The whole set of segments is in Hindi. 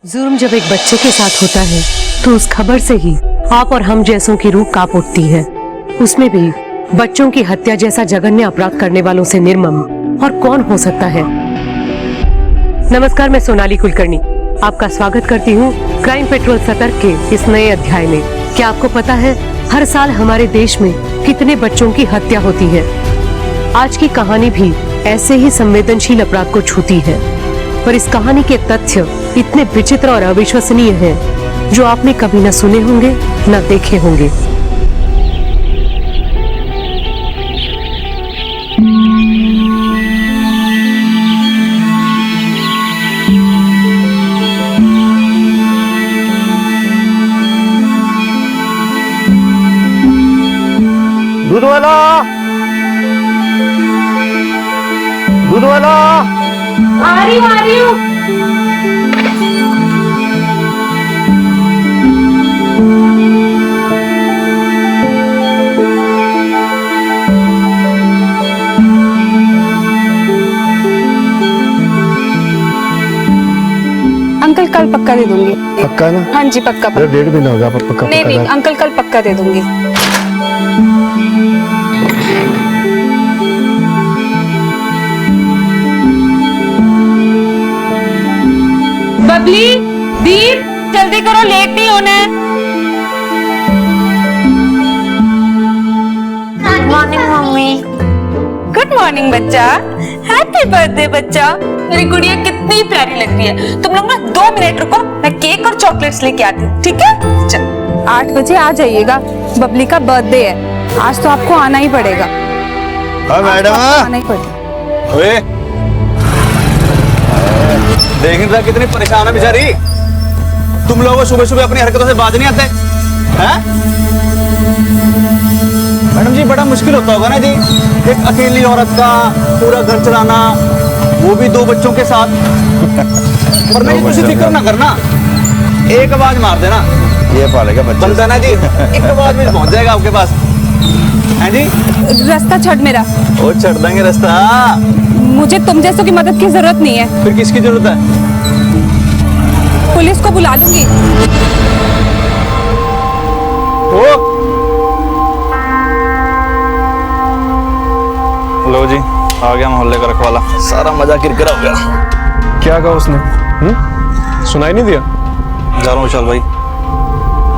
जुर्म जब एक बच्चे के साथ होता है तो उस खबर से ही आप और हम जैसों की रूह कांप उठती है। उसमें भी बच्चों की हत्या जैसा जघन्य अपराध करने वालों से निर्मम और कौन हो सकता है। नमस्कार, मैं सोनाली कुलकर्णी आपका स्वागत करती हूँ क्राइम पेट्रोल सतर्क के इस नए अध्याय में। क्या आपको पता है हर साल हमारे देश में कितने बच्चों की हत्या होती है? आज की कहानी भी ऐसे ही संवेदनशील अपराध को छूती है, पर इस कहानी के तथ्य इतने विचित्र और अविश्वसनीय हैं, जो आपने कभी न सुने होंगे न देखे होंगे। दूध वाला, दूध वाला। आ रही हूँ। अंकल कल पक्का दे दूंगी। पक्का ना? हाँ जी पक्का। डेढ़ महीना हो गया पक्का। नहीं अंकल कल पक्का दे दूंगी। बबली, दीप, जल्दी करो, लेट नहीं होना है। Good morning mummy. Good morning बच्चा। हैप्पी बर्थडे बच्चा। मेरी गुड़िया कितनी प्यारी लग रही है। तुम लोग ना 2 मिनट रुको, मैं केक और चॉकलेट्स लेके आती हूँ, ठीक है? चल 8 बजे आ जाइएगा, बबली का बर्थडे है। आज तो आपको आना ही पड़ेगा। हाँ मैडम, आना ही पड़ेगा। ओए, देख रहा कितनी परेशान है बेचारी। तुम लोगों सुबह सुबह अपनी हरकतों से बाज नहीं आते हैं? मैडम जी बड़ा मुश्किल होता होगा ना जी, एक अकेली औरत का पूरा घर चलाना, वो भी 2 बच्चों के साथ। पर नहीं, कुछ फिक्र ना करना, एक आवाज मार देना, ये पालेगा बच्चा। बनता ना जी, एक आवाज में पहुंच जाएगा आपके पास। हैं जी? रास्ता छड़ मेरा। वो छड़ देंगे रास्ता। मुझे तुम जैसों की मदद की जरूरत नहीं है। फिर किसकी जरूरत है? पुलिस को बुला लूंगी। ओ लो जी, आ गया मोहल्ले का रखवाला। सारा मजा किरकिरा हो गया। क्या कहा उसने? सुनाई नहीं दिया? जा रहा हूँ, चल भाई।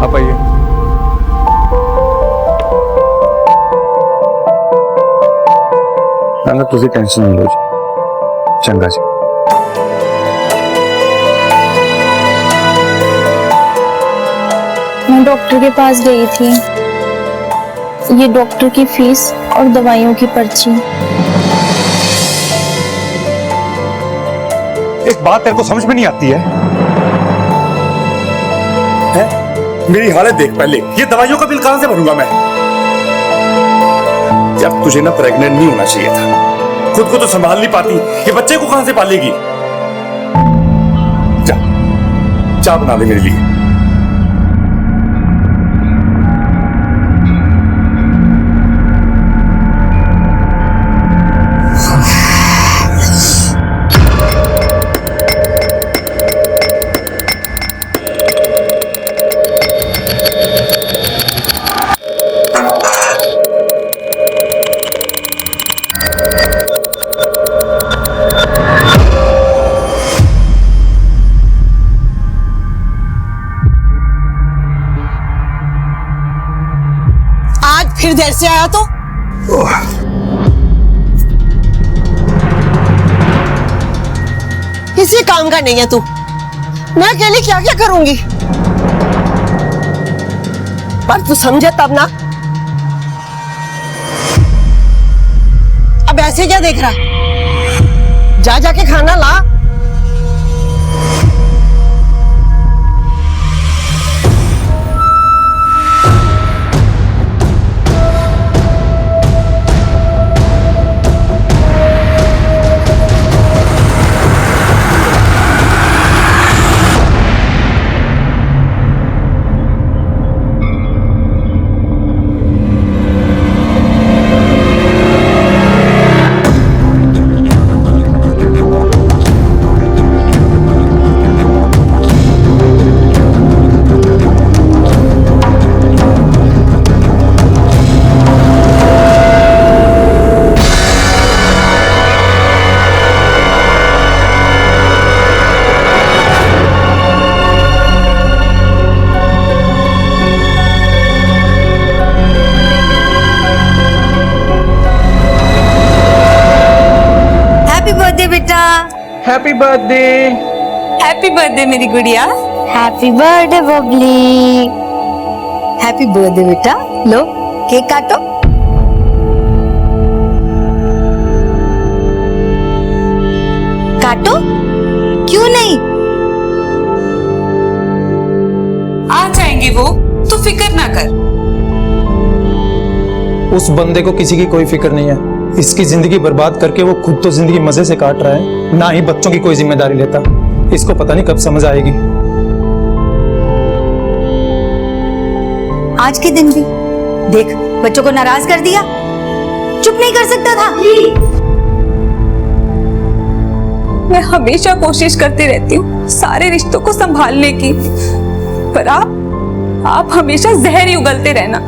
आप आइए। ना तुझे टेंशन नहीं लो जी, चंगा जी। मैं डॉक्टर के पास गई थी। ये डॉक्टर की फीस और दवाइयों की पर्ची। एक बात तेरे को समझ में नहीं आती है? मेरी हालत देख पहले, ये दवाइयों का बिल कहां से भरूंगा मैं? जब तुझे ना प्रेग्नेंट नहीं होना चाहिए था, खुद को तो संभाल नहीं पाती, ये बच्चे को कहां से पालेगी? जा, चाय बना दे मेरे लिए। फिर देर से आया तो किसी काम का नहीं है तू। मैं अकेली क्या क्या करूंगी? पर तू समझे तब ना। अब ऐसे क्या देख रहा? जा जाके खाना ला। Happy birthday. हैप्पी बर्थडे मेरी गुड़िया। Happy birthday Babli. Happy birthday बेटा, लो केक काटो। काटो, क्यों नहीं? आ जाएंगे वो, तू फिक्र ना कर। उस बंदे को किसी की कोई फिक्र नहीं है। इसकी जिंदगी बर्बाद करके वो खुद तो जिंदगी मजे से काट रहा है, ना ही बच्चों की कोई जिम्मेदारी लेता। इसको पता नहीं कब समझ आएगी। आज के दिन भी देख, बच्चों को नाराज कर दिया। चुप नहीं कर सकता था? मैं हमेशा कोशिश करती रहती हूँ सारे रिश्तों को संभालने की, पर आप हमेशा जहर ही उगलते रहना।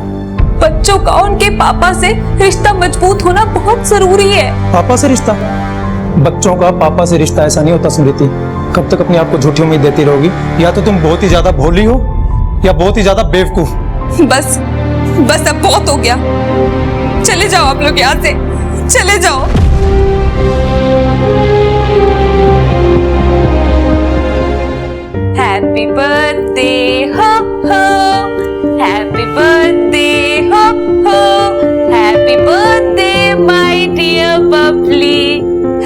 बच्चों का उनके पापा से रिश्ता मजबूत होना बहुत जरूरी है। पापा से रिश्ता? बच्चों का पापा से रिश्ता ऐसा नहीं होता स्मृति। कब तक अपने आप को झूठी उम्मीद देती रहोगी? या तो तुम बहुत ही ज्यादा भोली हो या बहुत ही ज्यादा बेवकूफ। बस बस अब बहुत हो गया। चले जाओ आप लोग यहाँ से, चले जाओ। हैप्पी बर्थडे हो, हैप्पी बर्थडे हो, happy birthday my dear Babli,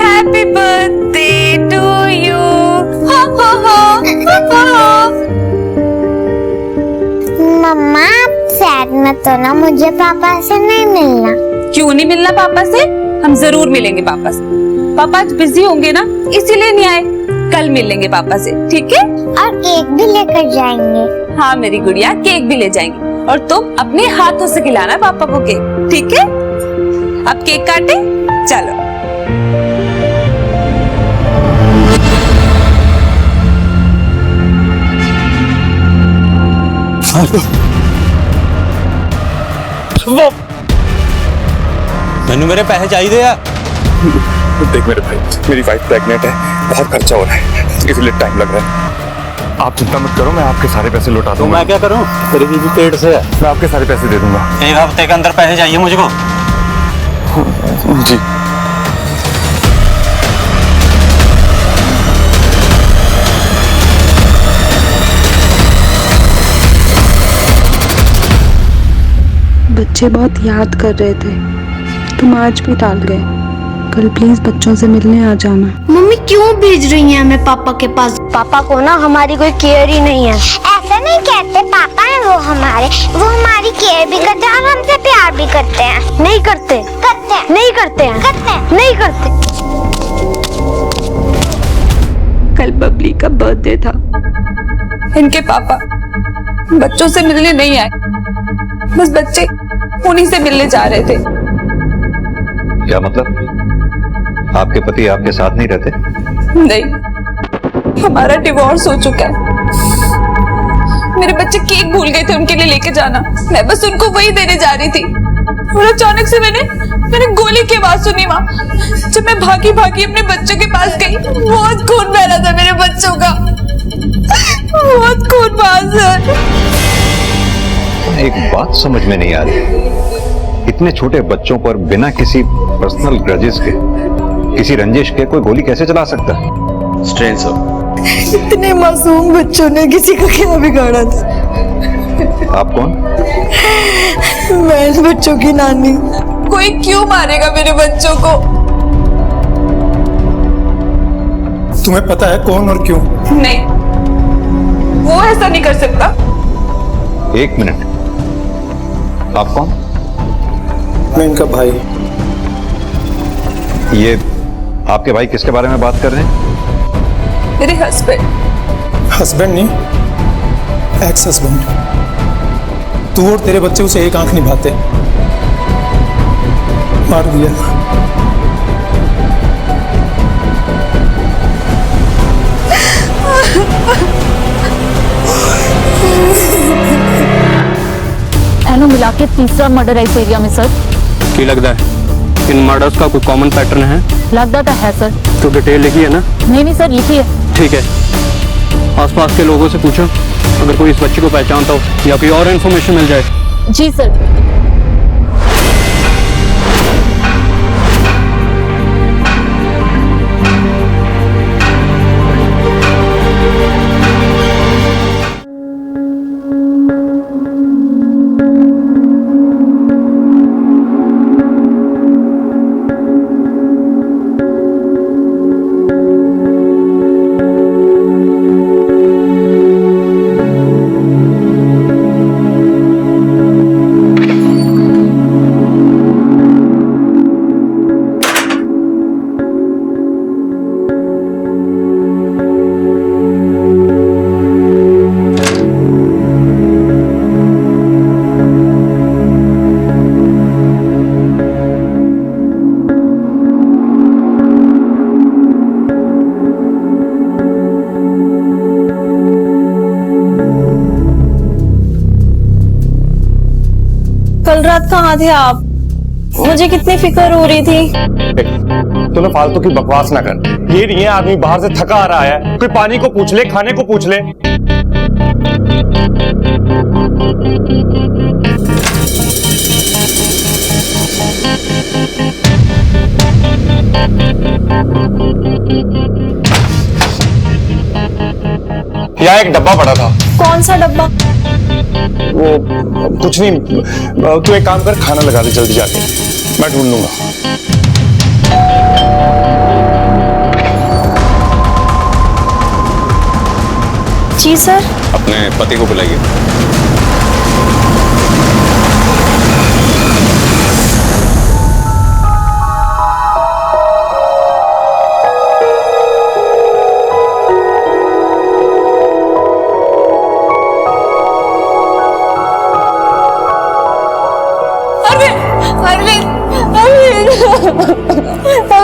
happy birthday to you. Mamma sad मत हो ना, मुझे पापा से नहीं मिलना। क्यों नहीं मिलना पापा से? हम जरूर मिलेंगे पापा से। पापा आज बिजी होंगे ना, इसीलिए नहीं आए। कल मिल लेंगे पापा से, ठीक है? और केक भी लेकर जाएंगे। हाँ मेरी गुड़िया, केक भी ले जाएंगे और तुम अपने हाथों से खिलाना पापा को केक, ठीक है? अब केक काटे, चलो। मैंने मेरे पैसे चाहिए यार। देख मेरे भाई, मेरी वाइफ प्रेग्नेंट है, बहुत खर्चा हो रहा है, इसलिए टाइम लग रहा है। आप चिंता मत करो, मैं आपके सारे पैसे लौटा तो दूंगा। मैं क्या करूं? तेरी बीवी पेट से है। मैं आपके सारे पैसे दे दूंगा। एक हफ्ते के अंदर पैसे चाहिए मुझको। जी। बच्चे बहुत याद कर रहे थे, तुम आज भी टाल गए। कल प्लीज बच्चों से मिलने आ जाना। मम्मी क्यों भेज रही हैं हमें पापा के पास? पापा को ना हमारी कोई केयर ही नहीं है। ऐसा नहीं कहते, पापा है वो हमारी केयर भी करते हैं और हमसे प्यार भी करते हैं। नहीं करते, करते हैं। नहीं करते हैं, करते हैं। नहीं करते। कल बबली का बर्थडे था। इनके पापा बच्चों से मिलने नहीं आए, बस बच्चे उन्हीं से मिलने जा रहे थे। क्या मतलब? आपके पति आपके साथ नहीं रहते? नहीं, हमारा डिवोर्स हो चुका है। मेरे बच्चे केक भूल गए थे उनके लिए लेके जाना, मैं बस उनको वही देने जा रही थी और अचानक से मैंने गोली की आवाज सुनी वहां। जब मैं भागी भागी अपने बच्चों के पास गई, बहुत खून बह रहा था मेरे बच्चों का, बहुत खून बहा सर। एक बात समझ में नहीं आ रही, इतने छोटे बच्चों पर बिना किसी पर्सनल ग्रजेस के, किसी रंजिश के कोई गोली कैसे चला सकता है? Strain sir. इतने मासूम बच्चों ने किसी का क्या बिगाड़ा था? आप कौन? मैं इन बच्चों की नानी। कोई क्यों मारेगा मेरे बच्चों को? तुम्हें पता है कौन और क्यों? नहीं, वो ऐसा नहीं कर सकता। एक मिनट, आप कौन? मैं इनका भाई। ये आपके भाई किसके बारे में बात कर रहे हैं? मेरे हस्बैंड। हस्बैंड नहीं, एक्स हस्बैंड। तू और तेरे बच्चे उसे एक आंख निभाते, मार दिया। एनो मिला के तीसरा मर्डर है इस एरिया में सर। की लगता है इन मर्डर्स का कोई कॉमन पैटर्न है? लगता तो है सर। तो डिटेल लिखी है ना? नहीं सर, लिखी है। ठीक है, आसपास के लोगों से पूछो, अगर कोई इस बच्चे को पहचानता हो या कोई और इन्फॉर्मेशन मिल जाए। जी सर। रात कहाँ थे आप? मुझे कितनी फिक्र हो रही थी। तूने फालतू की बकवास ना कर। ये नहीं है आदमी बाहर से थका आ रहा है, कोई पानी को पूछ ले, खाने को पूछ ले। यहाँ एक डब्बा पड़ा था। कौन सा डब्बा? वो कुछ नहीं, तू एक काम कर, खाना लगा दे जल्दी जाके, मैं ढूंढ लूंगा। जी सर। अपने पति को बुलाइए।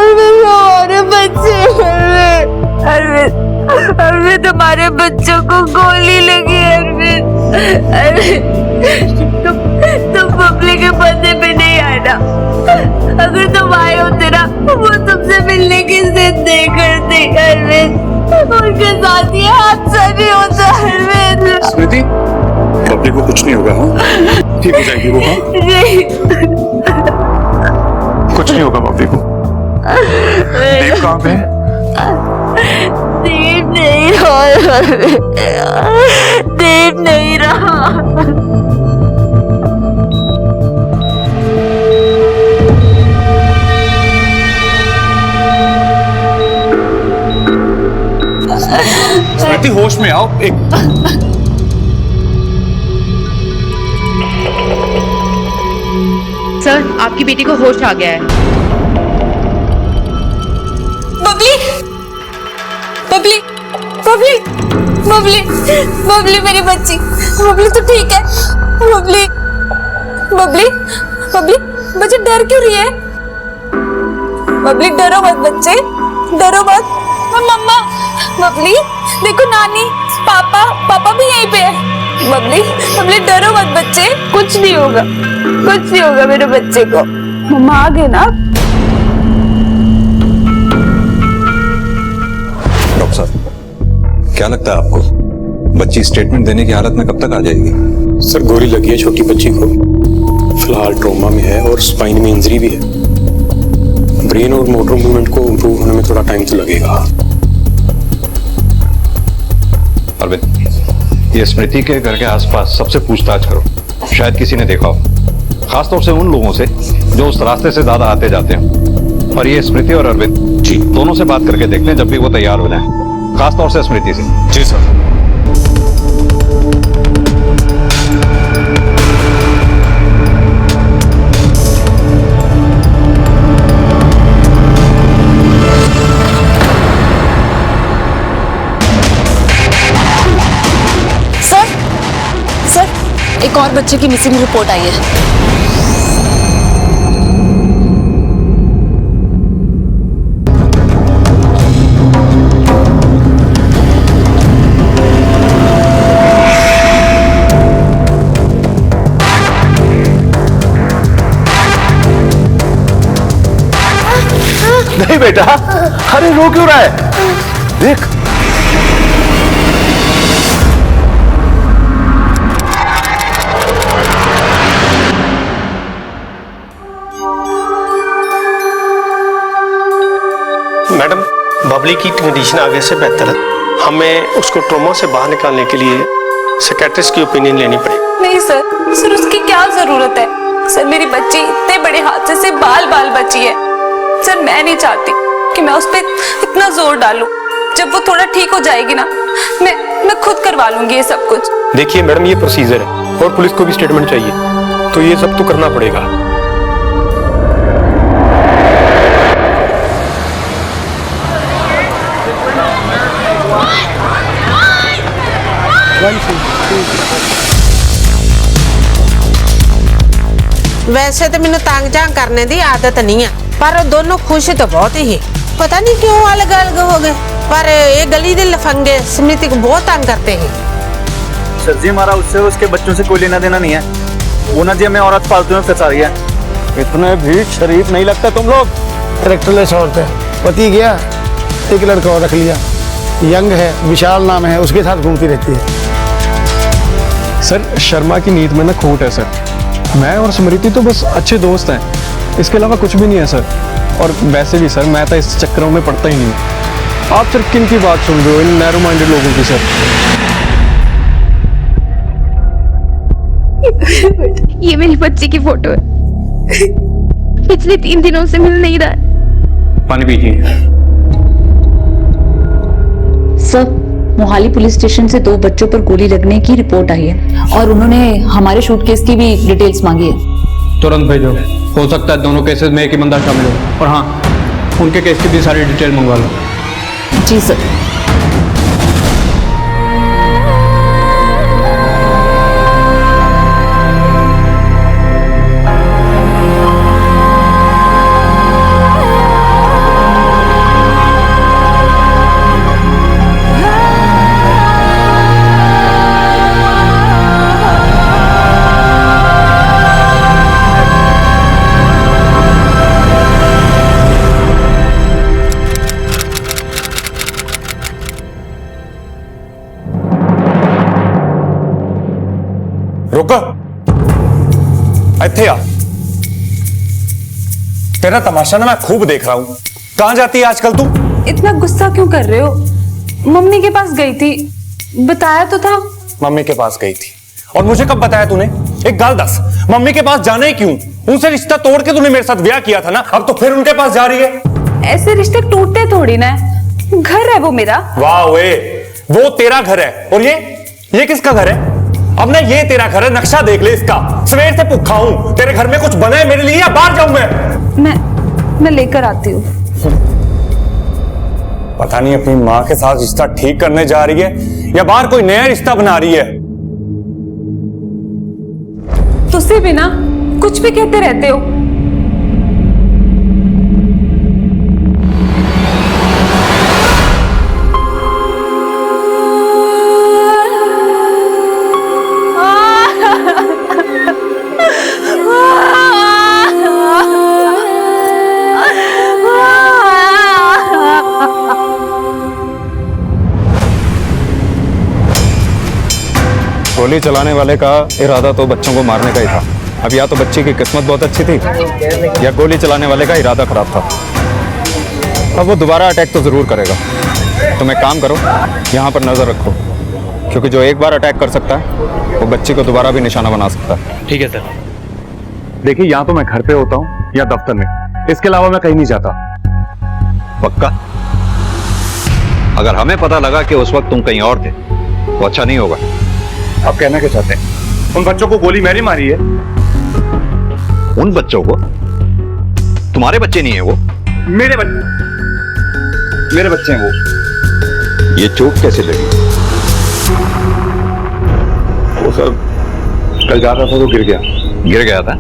हमारे बच्चे, अरविंद तुम्हारे बच्चों को गोली लगी। अरविंद तुम बबली के पर्दे पे नहीं आना। अगर तुम आए होते ना, वो तुमसे मिलने की जिद नहीं करती। अरविंद उनके साथ ये हादसा नहीं होता। अरविंद स्मृति, बबली को कुछ नहीं होगा। हाँ ठीक हो जाएगी वो। हाँ कुछ नहीं होगा बबली को। देव कहाँ पे है? देव नहीं रहा। देव नहीं रहा। स्मृति होश में आओ। एक सर, आपकी बेटी को होश आ गया है। बबली, बबली, बबली, बबली, बबली मेरी बच्ची। बबली तो ठीक है। बबली, बबली, बबली, बच्चे डर क्यों रही है? बबली डरो मत बच्चे, डरो मत। मम्मा, बबली देखो नानी, पापा, पापा भी यहीं पे है। बबली, बबली डरो मत बच्चे, कुछ नहीं होगा, कुछ नहीं होगा मेरे बच्चे को। मम्मा आ गए ना। डॉक्टर साहब, क्या लगता है आपको बच्ची स्टेटमेंट देने की हालत में कब तक आ जाएगी? सर गोली लगी है छोटी बच्ची को, फिलहाल ट्रॉमा में है और स्पाइन में इंजरी भी है। ब्रेन और मोटर मूवमेंट को इम्प्रूव होने में थोड़ा टाइम तो लगेगा। अरविंद, ये स्मृति के घर के आसपास सबसे पूछताछ करो, शायद किसी ने देखा हो, खासतौर से उन लोगों से जो उस रास्ते से ज्यादा आते जाते हैं। और ये स्मृति और अरविंद जी दोनों से बात करके देखते हैं जब भी वो तैयार हो जाए, खासतौर से स्मृति से। जी सर। एक और बच्चे की मिसिंग रिपोर्ट आई है। नहीं बेटा, अरे रो क्यों रहा है? देख मैडम, बबली की कंडीशन आगे से बेहतर है। हमें उसको ट्रॉमा से बाहर निकालने के लिए साइकियाट्रिस्ट की ओपिनियन लेनी पड़ेगी। नहीं सर, उसकी क्या जरूरत है? सर मेरी बच्ची इतने बड़े हादसे से बाल बाल बची है। सर मैं नहीं चाहती कि मैं उस पर इतना जोर डालूं। जब वो थोड़ा ठीक हो जाएगी ना, मैं खुद करवा लूंगी ये सब कुछ। देखिए मैडम, ये प्रोसीजर है और पुलिस को भी स्टेटमेंट चाहिए, तो ये सब तो करना पड़ेगा। वैसे तो मैंने तंग जांग करने की आदत नहीं है, पर दोनों खुश तो बहुत ही। पता नहीं क्यों अलग अलग हो गए, पर ये गली के लफंगे स्मृति को बहुत तंग करते हैं। सर जी, हमारा उससे उसके बच्चों से कोई लेना देना नहीं है। वो ना जी हमें औरत फालतू में फंसा रही है। इतने भी शरीफ नहीं लगते तुम लोग। कैरेक्टरलेस औरत है, पति गया एक लड़का और रख लिया, यंग है, विशाल नाम है, उसके साथ घूमती रहती है। सर शर्मा की नीयत में ना खोट है सर। मैं और स्मृति तो बस अच्छे दोस्त हैं, इसके अलावा कुछ भी नहीं है सर। और वैसे भी सर मैं तो इस चक्करों में पड़ता ही नहीं हूँ। आप सिर्फ किन की बात सुन रहे हो, इन नैरो माइंडेड लोगों की सर। ये मेरी बच्ची की फोटो है, पिछले 3 दिनों से मिल नहीं रहा है। पानी पीजिए। सर मोहाली पुलिस स्टेशन से 2 बच्चों पर गोली लगने की रिपोर्ट आई है और उन्होंने हमारे शूट केस की भी डिटेल्स मांगी है। तुरंत भेजो, हो सकता है दोनों केसेस में एक ही बंदा शामिल हो। और हाँ, उनके केस की भी सारी डिटेल मंगवा लो। जी सर। रुको, इत्थे आ। तेरा तमाशा ना मैं खूब देख रहा हूं। कहां जाती है आजकल तू? इतना गुस्सा क्यों कर रहे हो? मम्मी के पास गई थी, बताया तो था। मम्मी के पास गई थी और मुझे कब बताया तूने? एक गाल दस, मम्मी के पास जाना ही क्यों? उनसे रिश्ता तोड़ के तूने मेरे साथ ब्याह किया था ना, अब तो फिर उनके पास जा रही है। ऐसे रिश्ते टूटते थोड़ी ना है, घर है वो मेरा। वाह वे, वो तेरा घर है और ये किसका घर है? अब ना ये तेरा घर है, नक्शा देख ले इसका। सवेर से भूखा हूं, तेरे घर में कुछ बना है मेरे लिए या बाहर जाऊं मैं लेकर आती हूँ। पता नहीं अपनी माँ के साथ रिश्ता ठीक करने जा रही है या बाहर कोई नया रिश्ता बना रही है। तुझसे भी ना कुछ भी कहते रहते हो। गोली चलाने वाले का इरादा तो बच्चों को मारने का ही था। अब या तो बच्ची की किस्मत बहुत अच्छी थी या गोली चलाने वाले का इरादा खराब था। अब वो दोबारा अटैक तो जरूर करेगा। तुम एक काम करो, यहाँ पर नजर रखो, क्योंकि जो एक बार अटैक कर सकता है वो बच्ची को दोबारा भी निशाना बना सकता है। ठीक है सर। देखिए, या तो मैं घर पे होता हूँ या दफ्तर में, इसके अलावा मैं कहीं नहीं जाता। पक्का? अगर हमें पता लगा कि उस वक्त तुम कहीं और थे तो अच्छा नहीं होगा। आप कहना क्या चाहते हैं? उन बच्चों को गोली मैंने मारी है। उन बच्चों को? तुम्हारे बच्चे नहीं है वो? मेरे बच्चे हैं वो। ये चोट कैसे लगी? वो सर कल जा रहा था तो गिर गया था।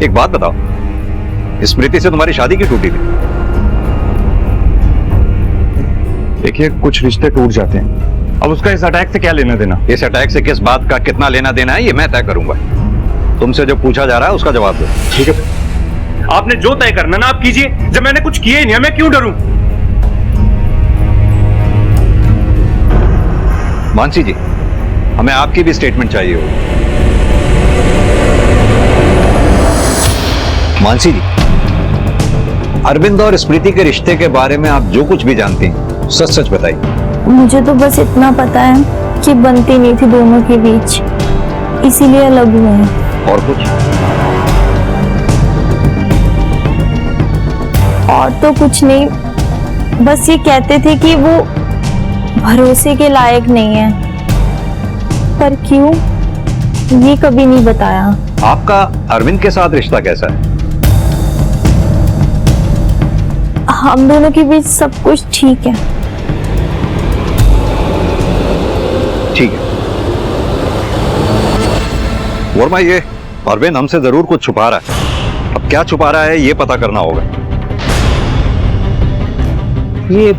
एक बात बताओ, स्मृति से तुम्हारी शादी क्यों टूटी थी? देखिए, कुछ रिश्ते टूट जाते हैं, अब उसका इस अटैक से क्या लेना देना? इस अटैक से किस बात का कितना लेना देना है ये मैं तय करूंगा। तुमसे जो पूछा जा रहा है उसका जवाब दो। ठीक है, आपने जो तय करना ना आप कीजिए। जब मैंने कुछ किया ही नहीं, मैं क्यों डरूं? मानसी जी, हमें आपकी भी स्टेटमेंट चाहिए होगी। मानसी जी, अरविंद और स्मृति के रिश्ते के बारे में आप जो कुछ भी जानती हैं सच सच बताइए। मुझे तो बस इतना पता है कि बनती नहीं थी दोनों के बीच, इसीलिए अलग हुए हैं। और कुछ? और तो कुछ नहीं, बस ये कहते थे कि वो भरोसे के लायक नहीं है, पर क्यों ये कभी नहीं बताया। आपका अरविंद के साथ रिश्ता कैसा है? हम दोनों के बीच सब कुछ ठीक है। ठीक है। वर्मा, ये अरविंद हमसे जरूर कुछ छुपा रहा है। अब क्या छुपा रहा है ये पता करना होगा। ये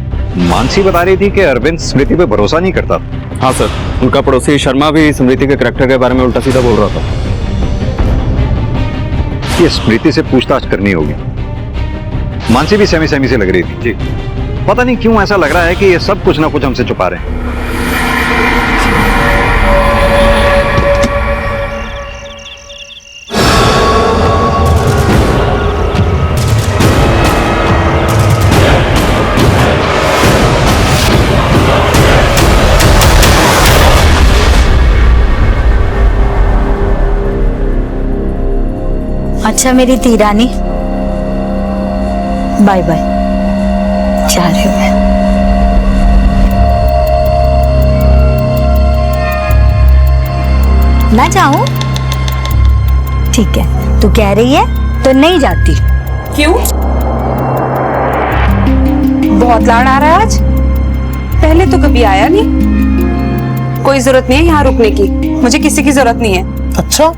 मानसी बता रही थी कि अरविंद स्मृति पे भरोसा नहीं करता। हाँ सर, उनका पड़ोसी शर्मा भी स्मृति के करैक्टर के बारे में उल्टा सीधा बोल रहा था। ये स्मृति से पूछताछ करनी होगी। मानसी भी सहमी सहमी से लग रही थी। जी। पता नहीं क्यों ऐसा लग रहा है कि ये सब कुछ ना कुछ हमसे छुपा रहे हैं। अच्छा मेरी तीरानी, बाय बाय, जा रही हूँ मैं। ना जाऊं? ठीक है, तू कह रही है तो नहीं जाती। क्यों? बहुत लाड़ आ रहा है आज। पहले तो कभी आया नहीं। कोई जरूरत नहीं है यहाँ रुकने की, मुझे किसी की जरूरत नहीं है। अच्छा,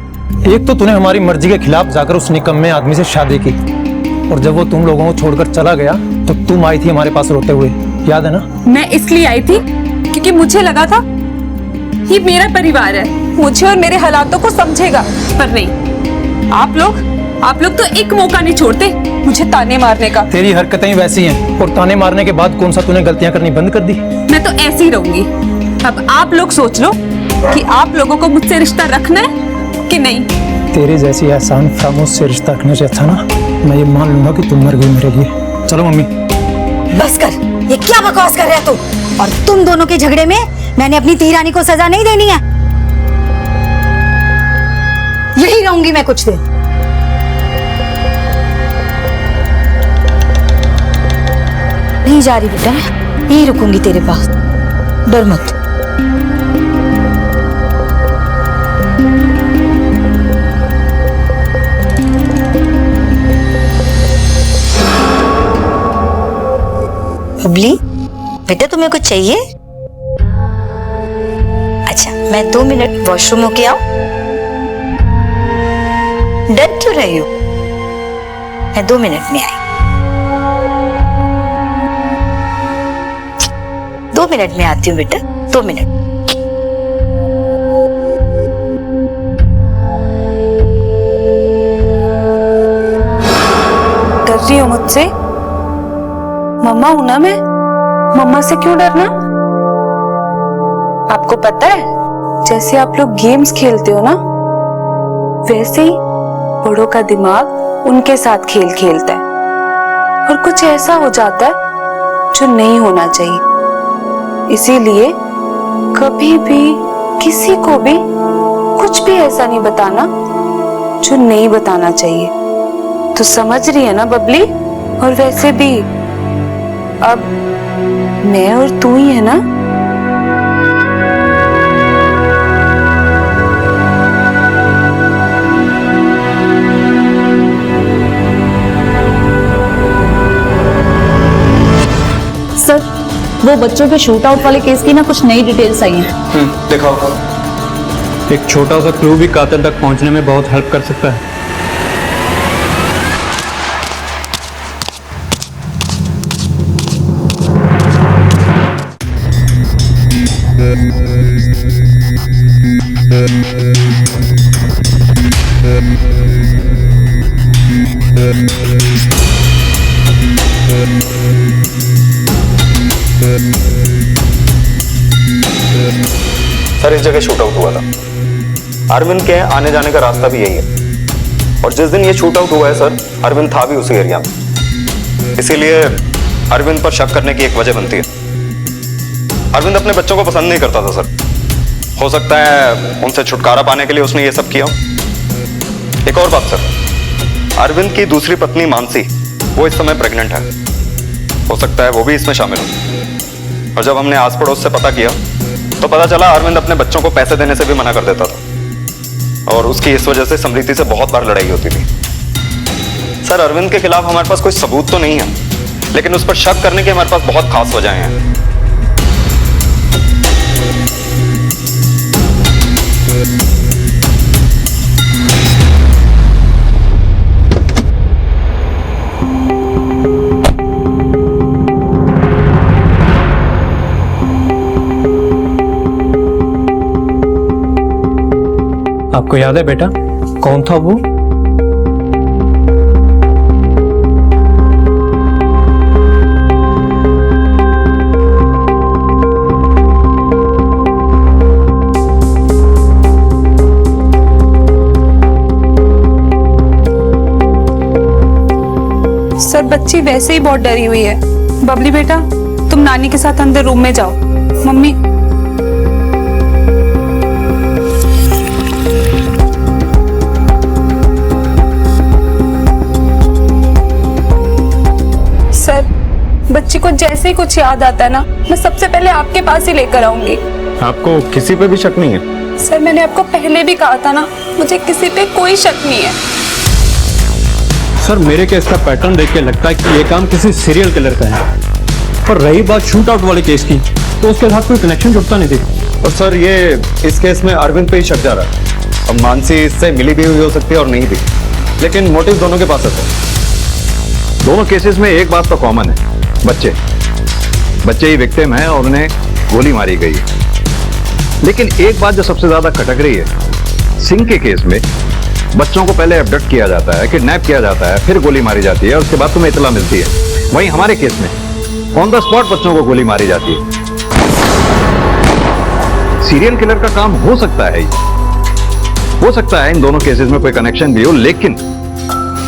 एक तो तूने हमारी मर्जी के खिलाफ जाकर उस निकम्मे आदमी से शादी की, और जब वो तुम लोगों को छोड़कर चला गया तो तुम आई थी हमारे पास रोते हुए, याद है ना? मैं इसलिए आई थी क्योंकि मुझे लगा था ये मेरा परिवार है, मुझे और मेरे हालातों को समझेगा। पर नहीं, आप लोग तो एक मौका नहीं छोड़ते मुझे ताने मारने का। तेरी हरकतें वैसी हैं, और ताने मारने के बाद कौन सा तूने गलतियां करनी बंद कर दी? मैं तो ऐसी ही रहूंगी। अब आप लोग सोच लो कि आप लोगों को मुझसे रिश्ता रखना है कि नहीं। तेरे जैसी एहसान फरामोश से रिश्ता रखने से अच्छा ना मैं ये मान लूंगा कि तुम मर गई मेरे लिए। चलो मम्मी। बस कर, ये क्या बकवास कर रहा है तू? और तुम दोनों के झगड़े में मैंने अपनी तीरानी को सजा नहीं देनी है। यही रहूंगी मैं कुछ देर। नहीं जा रही बेटा, मैं यही रुकूंगी तेरे पास, डर मत। बबली बेटा, तुम्हें कुछ चाहिए? अच्छा, मैं 2 मिनट वॉशरूम होके आऊं? डर क्यों रही हो? मैं 2 मिनट में आई। 2 मिनट में आती हूँ बेटा, 2 मिनट। डर रही हो मुझसे? मम्मा हूं ना मैं, मम्मा से क्यों डरना? आपको पता है, जैसे आप लोग गेम्स खेलते हो ना, वैसे ही बड़ों का दिमाग उनके साथ खेल खेलता है और कुछ ऐसा हो जाता है जो नहीं होना चाहिए। इसीलिए कभी भी किसी को भी कुछ भी ऐसा नहीं बताना जो नहीं बताना चाहिए। तो समझ रही है ना बबली? और वैसे भी अब मैं और तू ही है ना? सर, वो बच्चों के शूट आउट वाले केस की ना कुछ नई डिटेल्स आई हैं। दिखाओ। एक छोटा सा क्लू भी कातिल तक पहुंचने में बहुत हेल्प कर सकता है। सर, इस जगह शूट आउट हुआ था। अरविंद के आने जाने का रास्ता भी यही है, और जिस दिन ये शूट आउट हुआ है सर, अरविंद था भी उसी एरिया में। इसीलिए अरविंद पर शक करने की एक वजह बनती है। अरविंद अपने बच्चों को पसंद नहीं करता था सर। हो सकता है उनसे छुटकारा पाने के लिए उसने ये सब किया। एक और बात सर, अरविंद की दूसरी पत्नी मानसी, वो इस समय प्रेग्नेंट है। हो सकता है वो भी इसमें शामिल हो। और जब हमने आस पड़ोस से पता किया तो पता चला अरविंद अपने बच्चों को पैसे देने से भी मना कर देता था, और उसकी इस वजह से समृति से बहुत बार लड़ाई होती थी। सर, अरविंद के खिलाफ हमारे पास कोई सबूत तो नहीं है, लेकिन उस पर शक करने की हमारे पास बहुत खास वजहें हैं। आपको याद है बेटा कौन था वो? सर बच्ची वैसे ही बहुत डरी हुई है। बबली बेटा तुम नानी के साथ अंदर रूम में जाओ। मम्मी सर बच्ची को जैसे ही कुछ याद आता है ना, मैं सबसे पहले आपके पास ही लेकर आऊंगी। आपको किसी पे भी शक नहीं है? सर मैंने आपको पहले भी कहा था ना, मुझे किसी पे कोई शक नहीं है। सर मेरे केस का पैटर्न देख के लगता है कि ये काम किसी सीरियल किलर का है। और रही बात शूट आउट वाले केस की, तो उसके साथ कोई कनेक्शन जुड़ता नहीं थी। और सर ये इस केस में अरविंद पे ही शक जा रहा है। अब मानसी इससे मिली भी हुई हो सकती है और नहीं भी, लेकिन मोटिव दोनों के पास है। दोनों केसेस में एक बात तो कॉमन है, बच्चे ही विक्टिम हैं और उन्हें गोली मारी गई है। लेकिन एक बात जो सबसे ज्यादा खटक रही है, सिंह के केस में बच्चों को पहले अबडक्ट किया जाता है, किडनैप किया जाता है, फिर गोली मारी जाती है और उसके बाद तुम्हें इतला मिलती है। वहीं हमारे केस में ऑन द स्पॉट बच्चों को गोली मारी जाती है। सीरियल किलर का काम हो सकता है, हो सकता है इन दोनों केसेस में कोई कनेक्शन भी हो, लेकिन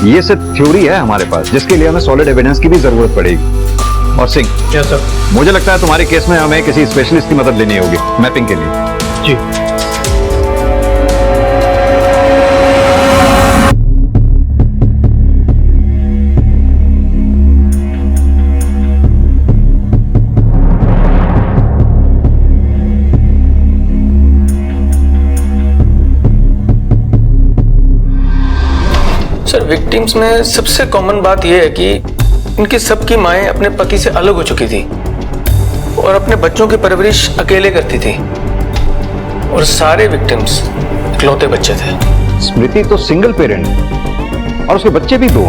ये सिर्फ थ्योरी है हमारे पास, जिसके लिए हमें सॉलिड एविडेंस की भी जरूरत पड़ेगी। और सिंह, यस सर, मुझे लगता है तुम्हारे केस में हमें किसी स्पेशलिस्ट की मदद लेनी होगी मैपिंग के लिए। जी। सर विक्टिम्स में सबसे कॉमन बात यह है कि इनकी सबकी माएं अपने पति से अलग हो चुकी थी और अपने बच्चों की परवरिश अकेले करती थी, और सारे विक्टिम्स इकलौते बच्चे थे। स्मृति तो सिंगल पेरेंट और उसके बच्चे भी दो।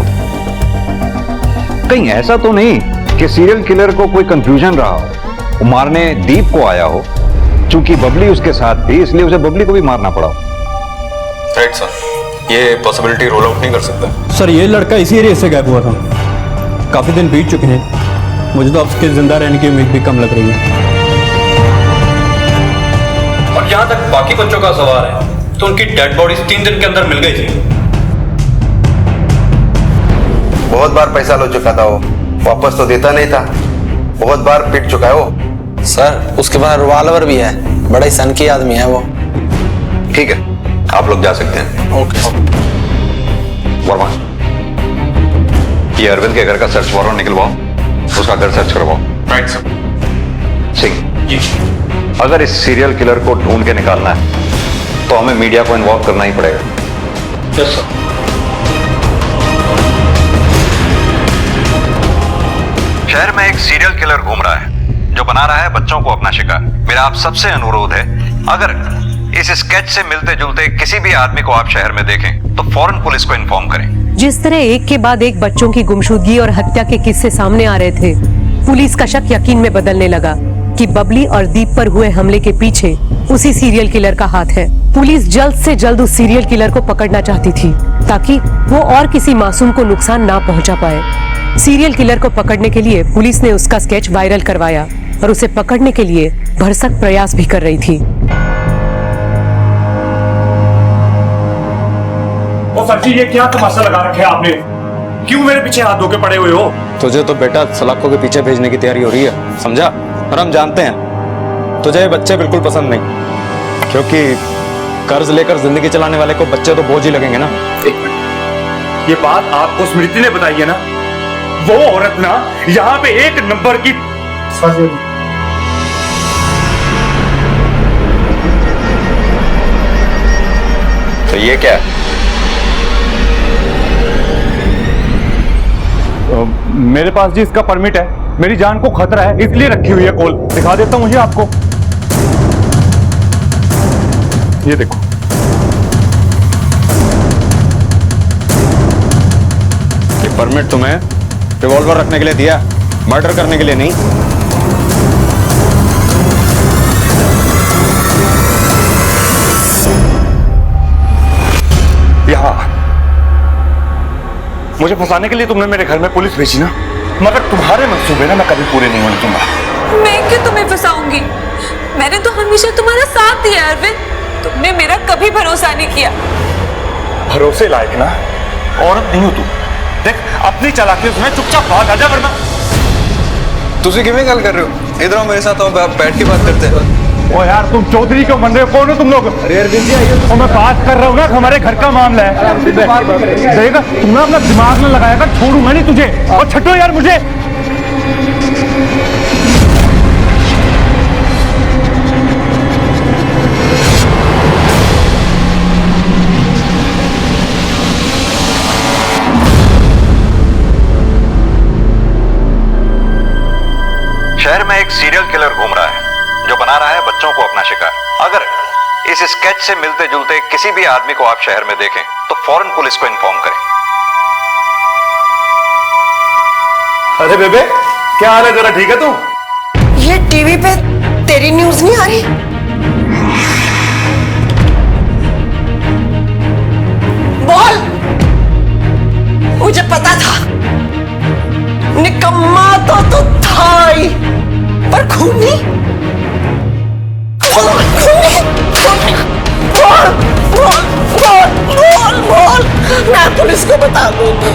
कहीं ऐसा तो नहीं कि सीरियल किलर को कोई कंफ्यूजन रहा हो, वो मारने दीप को आया हो, चूंकि बबली उसके साथ थी इसलिए उसे बबली को भी मारना पड़ा। राइट सर, ये पॉसिबिलिटी रोल आउट नहीं कर सकता। सर ये लड़का इसी एरिया से गायब हुआ था, काफी दिन बीत चुके हैं, मुझे तो अब उसके जिंदा रहने की उम्मीद भी कम लग रही है। और जहां तक बाकी बच्चों का सवाल है, तो उनकी डेड बॉडीज 3 दिन के अंदर मिल गई थी। बहुत बार पैसा लो चुका था वो, वापस तो देता नहीं था, बहुत बार पिट चुका है वो। सर उसके पास रिवॉल्वर भी है, बड़ा ही सनकी आदमी है वो। ठीक है, आप लोग जा सकते हैं। ओके। वर्मा, ये अरविंद के घर का सर्च वारंट निकलवाओ, उसका घर सर्च करवाओ। Right sir. सिंह जी, अगर इस सीरियल किलर को ढूंढ के निकालना है तो हमें मीडिया को इन्वॉल्व करना ही पड़ेगा। Yes sir. शहर में एक सीरियल किलर घूम रहा है जो बना रहा है बच्चों को अपना शिकार। मेरा आप सबसे अनुरोध है, अगर इस स्केच से मिलते जुलते किसी भी आदमी को आप शहर में देखें तो फौरन पुलिस को इन्फॉर्म करें। जिस तरह एक के बाद एक बच्चों की गुमशुदगी और हत्या के किस्से सामने आ रहे थे, पुलिस का शक यकीन में बदलने लगा कि बबली और दीप पर हुए हमले के पीछे उसी सीरियल किलर का हाथ है। पुलिस जल्द से जल्द उस सीरियल किलर को पकड़ना चाहती थी ताकि वो और किसी मासूम को नुकसान ना पहुंचा पाए। सीरियल किलर को पकड़ने के लिए पुलिस ने उसका स्केच वायरल करवाया और उसे पकड़ने के लिए भरसक प्रयास भी कर रही थी। सच्ची ये क्या तमाशा लगा रखे आपने? क्यों मेरे पीछे हाथ धो के पड़े हुए हो? तुझे तो बेटा सलाखों के पीछे भेजने की तैयारी हो रही है, समझा? और हम जानते हैं तुझे ये बच्चे बिल्कुल पसंद नहीं, क्योंकि कर्ज लेकर जिंदगी चलाने वाले को बच्चे तो बोझ ही लगेंगे ना। ये बात आपको स्मृति ने बताई है ना? वो औरत ना यहाँ पे एक नंबर की तो ये क्या है? मेरे पास जी इसका परमिट है, मेरी जान को खतरा है इसलिए रखी हुई है कॉल। दिखा देता हूं मुझे आपको, ये देखो। ये परमिट तुम्हें रिवॉल्वर रखने के लिए दिया, मर्डर करने के लिए नहीं। मुझे फंसाने के लिए तुमने मेरे घर में पुलिस भेजी ना, मगर तुम्हारे मंसूबे ना मैं कभी पूरे नहीं होने दूंगा। मैं क्यों तुम्हें फंसाऊंगी? मैंने तो हमेशा तुम्हारा साथ दिया अरविंद, तुमने मेरा कभी भरोसा नहीं किया। भरोसे लायक ना औरत नहीं हो तू। देख अपनी चालाकी से चुपचाप भाग आजा, वरना तुझे किਵੇਂ गल कर रहे हो? इधर आओ मेरे साथ, आओ बैठ के बात करते हैं। ओ यार तुम चौधरी क्यों बन रहे हो? कौन हो तुम लोग? अरे अरविंद जी आइए। तो मैं बात कर रहा हूँ ना, हमारे घर का मामला है। देखा तुमने अपना दिमाग में लगाया कर, छोड़ूंगा नहीं तुझे। और छठो यार मुझे। शहर में एक सीरियल किलर घूम रहा है जो बना रहा है बच्चों को अपना शिकार। अगर इस स्केच से मिलते जुलते किसी भी आदमी को आप शहर में देखें तो फौरन पुलिस को इन्फॉर्म करें। अरे बेबे क्या हाल है, जरा ठीक है तू? ये टीवी पे तेरी न्यूज नहीं आ रही? बोल, मुझे पता था, निकम्मा तो तू था ही, पर खूनी? बोल, मैं पुलिस को बता दूंगी,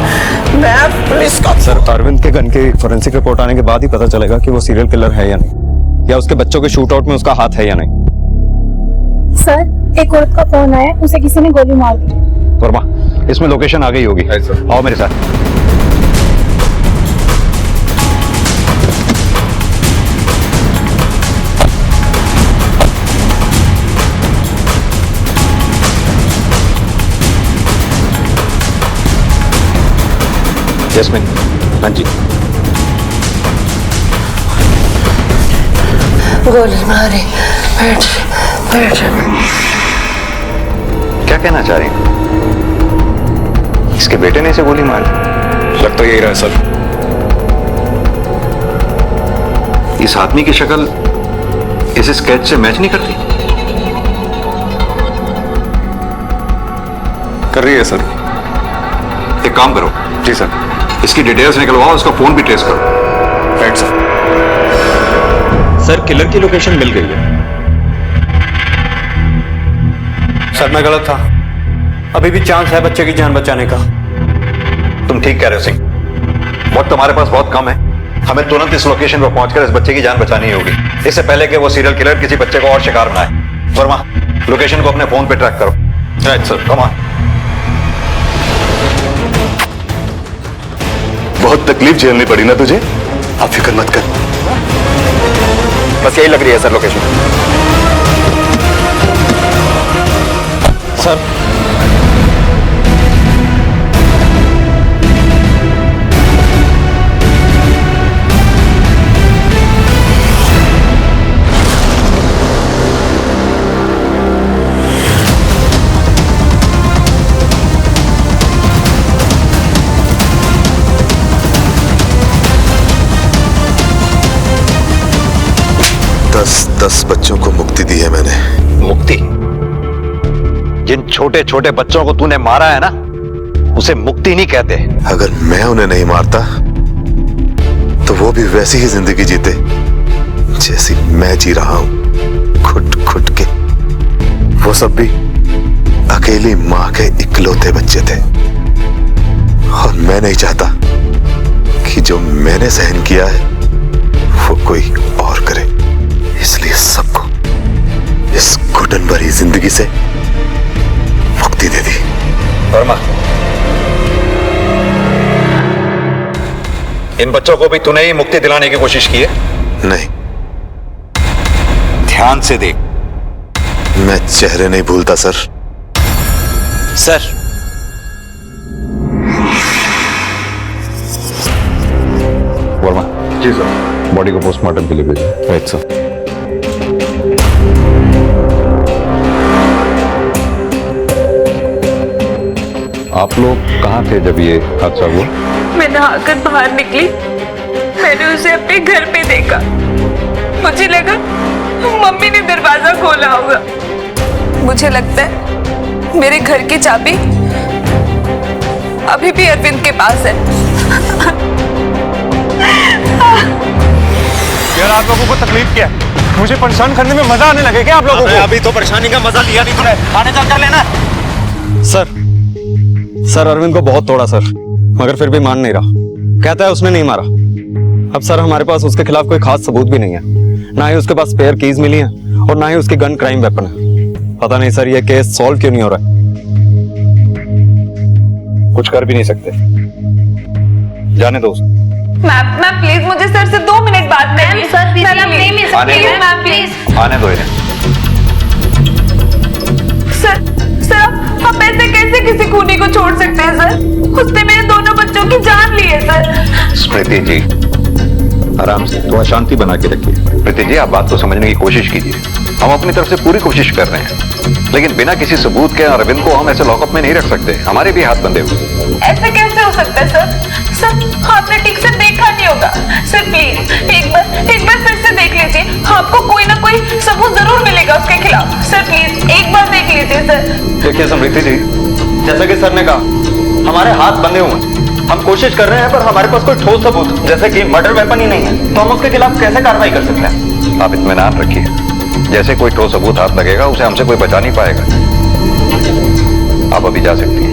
मैं पुलिस को। सर अरविंद के गन की फोरेंसिक रिपोर्ट आने के बाद ही पता चलेगा कि वो सीरियल किलर है या नहीं, या उसके बच्चों के शूट आउट में उसका हाथ है या नहीं। सर एक औरत का फोन आया, उसे किसी ने गोली मार दी। वर्मा इसमें लोकेशन आ गई होगी, आओ मेरे साथ। जैस्मिन, हाँ जी। गोली मारी, बैठ। क्या कहना चाह रही हैं? इसके बेटे ने इसे गोली मारी? लग तो यही रहा है सर। इस आदमी की शक्ल इस स्केच से मैच नहीं करती? कर रही है सर। एक काम करो। जी सर। इसकी डिटेल्स निकलवाओ, उसका फोन भी ट्रेस करो। Right sir. सर किलर की लोकेशन मिल गई है। सर मैं गलत था, अभी भी चांस है बच्चे की जान बचाने का। तुम ठीक कह रहे हो सिंह, वक्त हमारे पास बहुत कम है। हमें तुरंत इस लोकेशन पर पहुंचकर इस बच्चे की जान बचानी होगी, इससे पहले कि वो सीरियल किलर किसी बच्चे को और शिकार बनाए। वर्मा लोकेशन को अपने फोन पे ट्रैक करो। Right sir. Come on. बहुत तकलीफ झेलनी पड़ी ना तुझे? आप फिक्र मत कर, बस यही लग रही है सर लोकेशन। सर दस बच्चों को मुक्ति दी है मैंने। मुक्ति? जिन छोटे छोटे बच्चों को तूने मारा है ना, उसे मुक्ति नहीं कहते। अगर मैं उन्हें नहीं मारता तो वो भी वैसी ही जिंदगी जीते जैसी मैं जी रहा हूं, खुद खुद के। वो सब भी अकेली मां के इकलौते बच्चे थे, और मैं नहीं चाहता कि जो मैंने सहन किया है वो कोई और करे। इसलिए सबको इस घुटन भरी जिंदगी से मुक्ति दे दी। वर्मा, इन बच्चों को भी तूने ही मुक्ति दिलाने की कोशिश की है? नहीं। ध्यान से देख। मैं चेहरे नहीं भूलता सर। सर वर्मा। जी सर। बॉडी को पोस्टमार्टम के लिए भेजिए। Right sir. आप लोग कहाँ थे जब ये हादसा हुआ? मैं नहाकर बाहर निकली, मैंने उसे अपने घर पे देखा। मुझे लगा मम्मी ने दरवाजा खोला होगा। मुझे लगता है मेरे घर की चाबी अभी भी अरविंद के पास है। यार आप लोगों को तकलीफ क्या है? मुझे परेशान करने में मजा आने लगे क्या आप लोगों को? अभी तो परेशानी का मजा लिया नहीं तूने, थाने चल कर लेना। सर अरविंद को बहुत तोड़ा सर, मगर फिर भी मान नहीं रहा। कहता है उसने नहीं मारा। अब सर हमारे पास उसके खिलाफ कोई खास सबूत भी नहीं है, ना ही उसके पास स्पेयर कीज मिली है और ना ही उसकी गन क्राइम वेपन है। पता नहीं सर ये केस सॉल्व क्यों नहीं हो रहा है। कुछ कर भी नहीं सकते, जाने दो। मैम प्लीज मुझे सर से 2 मिनट बात करनी है। सर आप नहीं मिल सकते मैम, प्लीज आने दो इन्हें। सर आप ऐसे कैसे किसी खूनी को छोड़ सकते हैं सर? उसने मेरे दोनों बच्चों की जान ली है सर। स्मृति जी आराम से, थोड़ा शांति बना के रखिए। स्मृति जी आप बात को समझने की कोशिश कीजिए। हम अपनी तरफ से पूरी कोशिश कर रहे हैं, लेकिन बिना किसी सबूत के अरविंद को हम ऐसे लॉकअप में नहीं रख सकते। हमारे भी हाथ बंधे हुए। ऐसे कैसे हो सकता है सर आपने ठीक से देखा नहीं होगा। सर प्लीज एक बार फिर से देख लीजिए, आपको कोई ना कोई सबूत जरूर मिलेगा उसके खिलाफ। सर प्लीज एक बार देख लीजिए सर। देखिए समृद्धि जी, जैसा कि सर ने कहा हमारे हाथ बंधे हुए हैं। हम कोशिश कर रहे हैं पर हमारे पास कोई ठोस सबूत जैसे कि मर्डर वेपन ही नहीं है, तो हम उसके खिलाफ कैसे कार्रवाई कर सकते हैं? आप इत्मीनान रखिए, जैसे कोई ठोस सबूत हाथ लगेगा उसे हमसे कोई बचा नहीं पाएगा। आप अभी जा सकती हैं।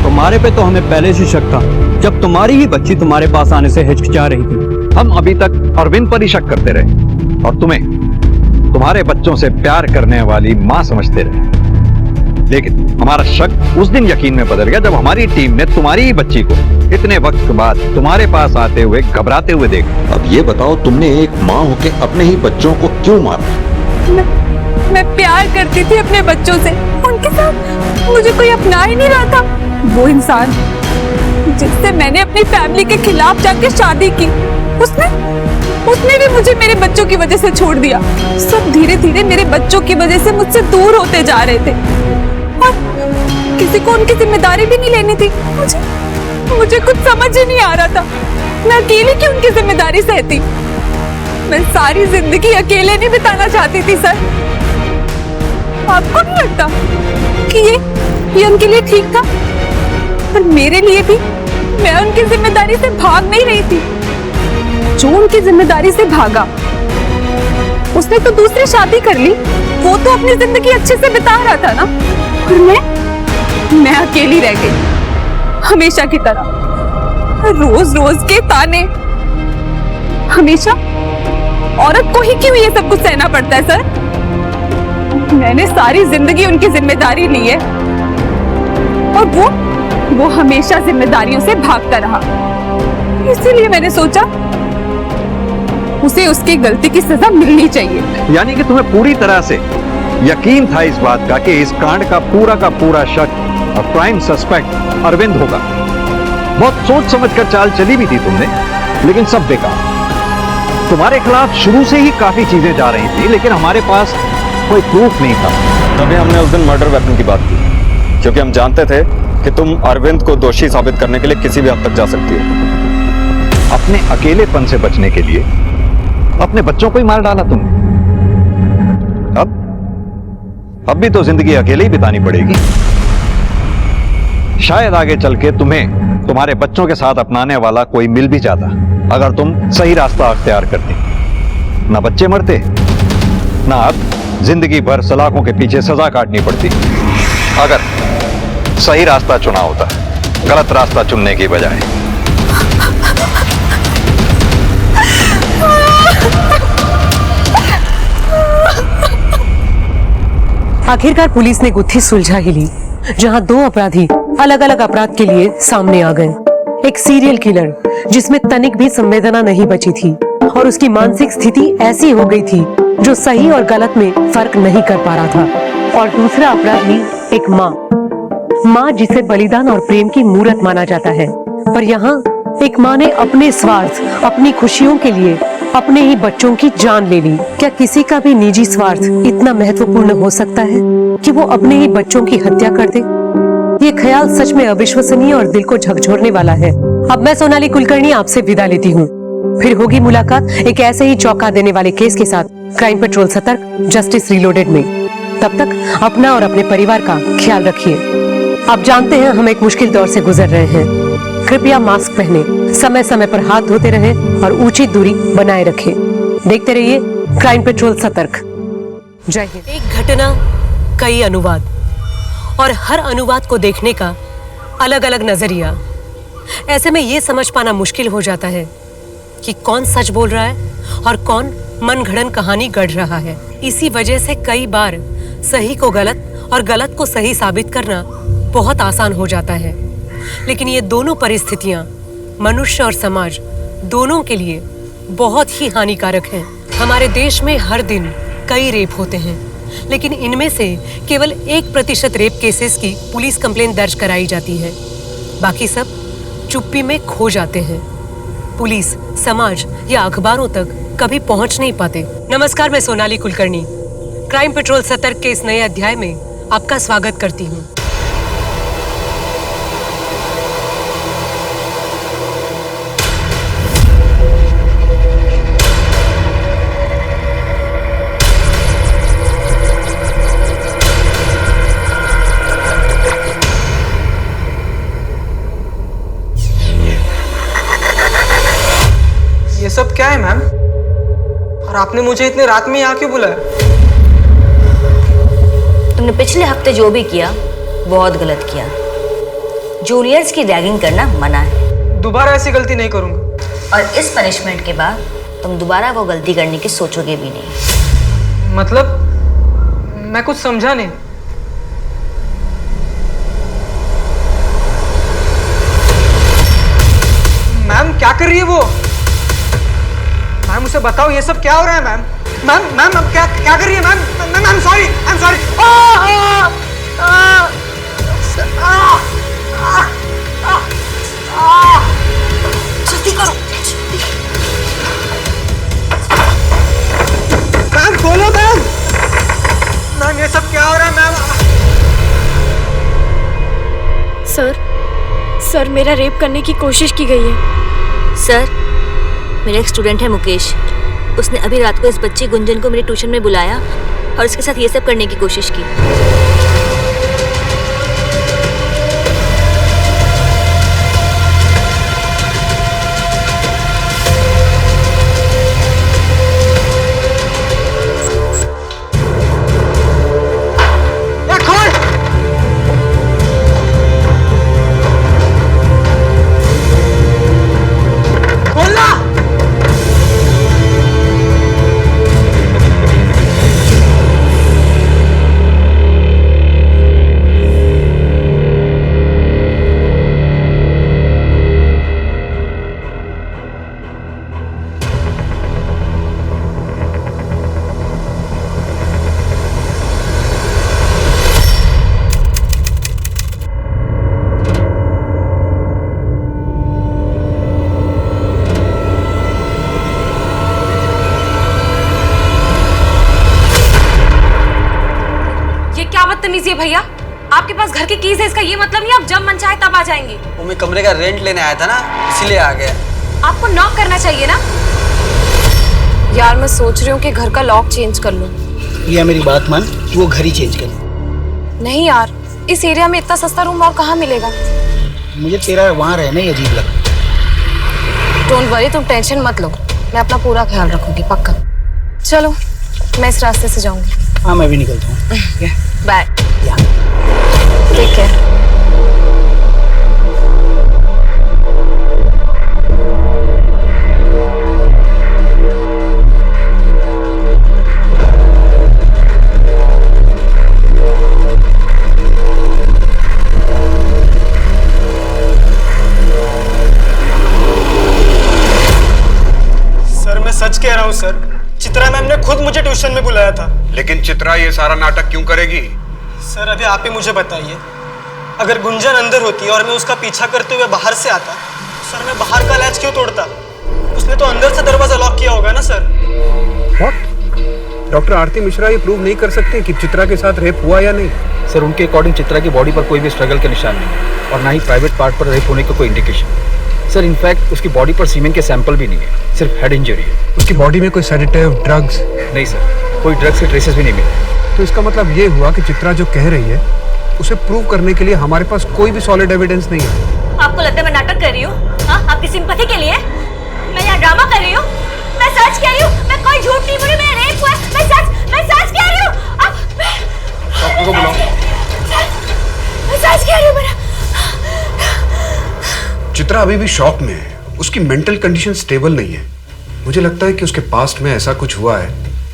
तुम्हारे पे तो हमें पहले से शक था, जब तुम्हारी ही बच्ची तुम्हारे पास आने से हिचकिचा रही थी। हम अभी तक अरविंद पर ही शक करते रहे और तुम्हें तुम्हारे बच्चों से प्यार करने वाली मां समझते रहे, लेकिन हमारा शक उस दिन यकीन में बदल गया जब हमारी टीम ने तुम्हारी ही बच्ची को इतने वक्त बाद तुम्हारे पास आते हुए घबराते हुए देखा। अब ये बताओ, तुमने एक माँ होके अपने ही बच्चों को क्यों मारा? मैं प्यार करती थी अपने बच्चों से, उनके साथ मुझे कोई अपना ही नहीं रहा था। वो इंसान जिससे मैंने अपनी फैमिली के खिलाफ जाके शादी की, उसने भी मुझे मेरे बच्चों की वजह से छोड़ दिया। सब धीरे धीरे मेरे बच्चों की वजह से मुझसे दूर होते जा रहे थे और किसी को उनकी जिम्मेदारी भी नहीं लेनी थी। मुझे कुछ समझ ही नहीं आ रहा था, मैं अकेले क्यों उनकी जिम्मेदारी सहती। मैं सारी जिंदगी अकेले नहीं बिताना चाहती थी सर। आपको नहीं लगता कि ये उनके लिए ठीक था? पर मेरे लिए भी मैं उनकी जिम्मेदारी से भाग नहीं रही थी। जो उनकी जिम्मेदारी से भागा उसने तो दूसरी शादी कर ली, वो तो अपनी जिंदगी अच्छे से बिता रहा था ना, और मैं अकेली रह गई हमेशा की तरह। रोज रोज के ताने, हमेशा औरत को ही क्यों ये सब कुछ सहना पड़ता है सर? मैंने सारी जिंदगी उनकी जिम्मेदारी ली है और वो हमेशा जिम्मेदारियों से भागता रहा। इसीलिए मैंने सोचा उसे उसकी गलती की सजा मिलनी चाहिए। यानी कि तुम्हें पूरी तरह से यकीन था इस बात का कि इस कांड का पूरा शक और प्राइम सस्पेक्ट अरविंद होगा। बहुत सोच समझकर चाल चली भी थी तुमने, लेकिन सब बेकार। तुम्हारे खिलाफ शुरू से ही काफी चीजें जा रही थी, लेकिन हमारे पास कोई प्रूफ नहीं था। तभी हमने उस दिन मर्डर वेपन की बात की, क्योंकि हम जानते थे कि तुम अरविंद को दोषी साबित करने के लिए किसी भी हद तक जा सकती हो। अपने अकेलेपन से बचने के लिए अपने बच्चों को ही मार डाला तुमने। अब भी तो जिंदगी अकेले ही बितानी पड़ेगी। शायद आगे चल के तुम्हें तुम्हारे बच्चों के साथ अपनाने वाला कोई मिल भी जाता, अगर तुम सही रास्ता अख्तियार करती। ना बच्चे मरते, ना अब जिंदगी भर सलाखों के पीछे सजा काटनी पड़ती। अगर सही रास्ता चुना होता, गलत रास्ता चुनने की बजाय। आखिरकार पुलिस ने गुत्थी सुलझा ही ली, जहां दो अपराधी अलग अलग अपराध के लिए सामने आ गए। एक सीरियल किलर जिसमें तनिक भी संवेदना नहीं बची थी और उसकी मानसिक स्थिति ऐसी हो गई थी जो सही और गलत में फर्क नहीं कर पा रहा था। और दूसरा अपराधी एक माँ जिसे बलिदान और प्रेम की मूरत माना जाता है, पर यहाँ एक माँ ने अपने स्वार्थ, अपनी खुशियों के लिए अपने ही बच्चों की जान ले ली। क्या किसी का भी निजी स्वार्थ इतना महत्वपूर्ण हो सकता है कि वो अपने ही बच्चों की हत्या कर दे? ये ख्याल सच में अविश्वसनीय और दिल को झकझोरने वाला है। अब मैं सोनाली कुलकर्णी आपसे विदा लेती हूँ। फिर होगी मुलाकात एक ऐसे ही चौंका देने वाले केस के साथ क्राइम पेट्रोल सतर्क, जस्टिस रीलोडेड में। तब तक अपना और अपने परिवार का ख्याल रखिए। आप जानते हैं हम एक मुश्किल दौर से गुजर रहे हैं। कृपया मास्क पहने, समय समय पर हाथ धोते रहें और उचित दूरी बनाए रखें। देखते रहिए क्राइम पेट्रोल सतर्क। जय हिंद। एक घटना, कई अनुवाद, और हर अनुवाद को देखने का अलग अलग नजरिया। ऐसे में ये समझ पाना मुश्किल हो जाता है कि कौन सच बोल रहा है और कौन मनगढ़ंत कहानी गढ़ रहा है। इसी वजह से कई बार सही को गलत और गलत को सही साबित करना बहुत आसान हो जाता है। लेकिन ये दोनों परिस्थितियां मनुष्य और समाज दोनों के लिए बहुत ही हानिकारक हैं। हमारे देश में हर दिन कई रेप होते हैं, लेकिन इनमें से केवल 1% रेप केसेस की पुलिस कंप्लेंट दर्ज कराई जाती है। बाकी सब चुप्पी में खो जाते हैं। पुलिस, समाज या अखबारों तक कभी पहुंच नहीं पाते। नमस्कार, मैं सोनाली कुलकर्णी क्राइम पेट्रोल सतर्क के इस नए अध्याय में आपका स्वागत करती हूँ। ये सब क्या है मैम? और आपने मुझे इतने रात में यहाँ क्यों बुलाया? तुमने पिछले हफ्ते जो भी किया बहुत गलत किया। जूनियर्स की रैगिंग करना मना है। दोबारा ऐसी गलती नहीं करूंगा। और इस पनिशमेंट के बाद तुम दोबारा वो गलती करने की सोचोगे भी नहीं। मतलब मैं कुछ समझा नहीं। मैम क्या कर रही है वो? मैम उसे बताओ ये सब क्या हो रहा है मैम? मैम अब क्या कर रही है ma'am? Ma'am sorry, I am sorry. जल्दी करो। मैम खोलो मैम। मैम ये सब क्या हो रहा है मैम? सर मेरा रेप करने की कोशिश की गई है। सर, मेरा एक स्टूडेंट है मुकेश, उसने अभी रात को इस बच्ची गुंजन को मेरे ट्यूशन में बुलाया और उसके साथ ये सब करने की कोशिश की। बदतमीजी भैया, आपके पास घर की कीज है, इसका ये मतलब नहीं आप जब मन चाहे तब आ जाएंगे। वो मैं कमरे का रेंट लेने आया था ना, इसीलिए आ गया। आपको नॉक करना चाहिए ना। यार मैं सोच रही हूँ कि घर का लॉक चेंज कर लूँ। ये मेरी बात मान, वो घर ही चेंज कर। नहीं यार, इस एरिया में इतना सस्ता रूम और कहाँ मिलेगा? मुझे तेरा वहाँ रहना ही अजीब लगता। डोंट वरी, तुम टेंशन मत लो, मैं अपना पूरा ख्याल रखूंगी पक्का। चलो मैं इस रास्ते से जाऊंगी। हाँ मैं भी निकलता हूँ। बाय। ठीक है। सच कह रहा हूँ सर, चित्रा मैम ने खुद मुझे ट्यूशन में बुलाया था। लेकिन चित्रा ये सारा नाटक क्यों करेगी? सर अभी आप ही मुझे बताइए, अगर गुंजन अंदर होती और मैं उसका पीछा करते हुए बाहर से आता, सर मैं बाहर का लैच क्यों तोड़ता? उसने तो अंदर से दरवाजा लॉक किया होगा ना सर। What? डॉक्टर आरती मिश्रा ये प्रूव नहीं कर सकते कि चित्रा के साथ रेप हुआ या नहीं। सर उनके अकॉर्डिंग चित्रा की बॉडी पर कोई भी स्ट्रगल के निशान नहीं और ना ही प्राइवेट पार्ट पर रेप होने का कोई इंडिकेशन। सर इनफैक्ट उसकी बॉडी पर सीमेन के सैंपल भी नहीं है, सिर्फ हेड इंजरी है। उसकी बॉडी में कोई सेडेटिव ड्रग्स? नहीं सर, कोई ड्रग्स के ट्रेसेस भी नहीं मिले। तो इसका मतलब ये हुआ कि चित्रा जो कह रही है उसे प्रूव करने के लिए हमारे पास कोई भी सॉलिड एविडेंस नहीं है। आपको लगता है मैं नाटक कर रही हूँ? हाँ, आपकी सिंपैथी के लिए मैं यहाँ ड्रामा कर रही हूँ? मैं सच कह रही हूँ, मैं कोई झूठ नहीं बोल रही, मैं रेप हुआ है, मैं सच कह रही हूँ। अब डॉक्टर को बुलाओ। मैं सच कह रही हूँ मेरा। चित्रा अभी भी शॉक में है, उसकी मेंटल कंडीशन स्टेबल नहीं है। मुझे लगता है कि उसके पास्ट में ऐसा कुछ हुआ है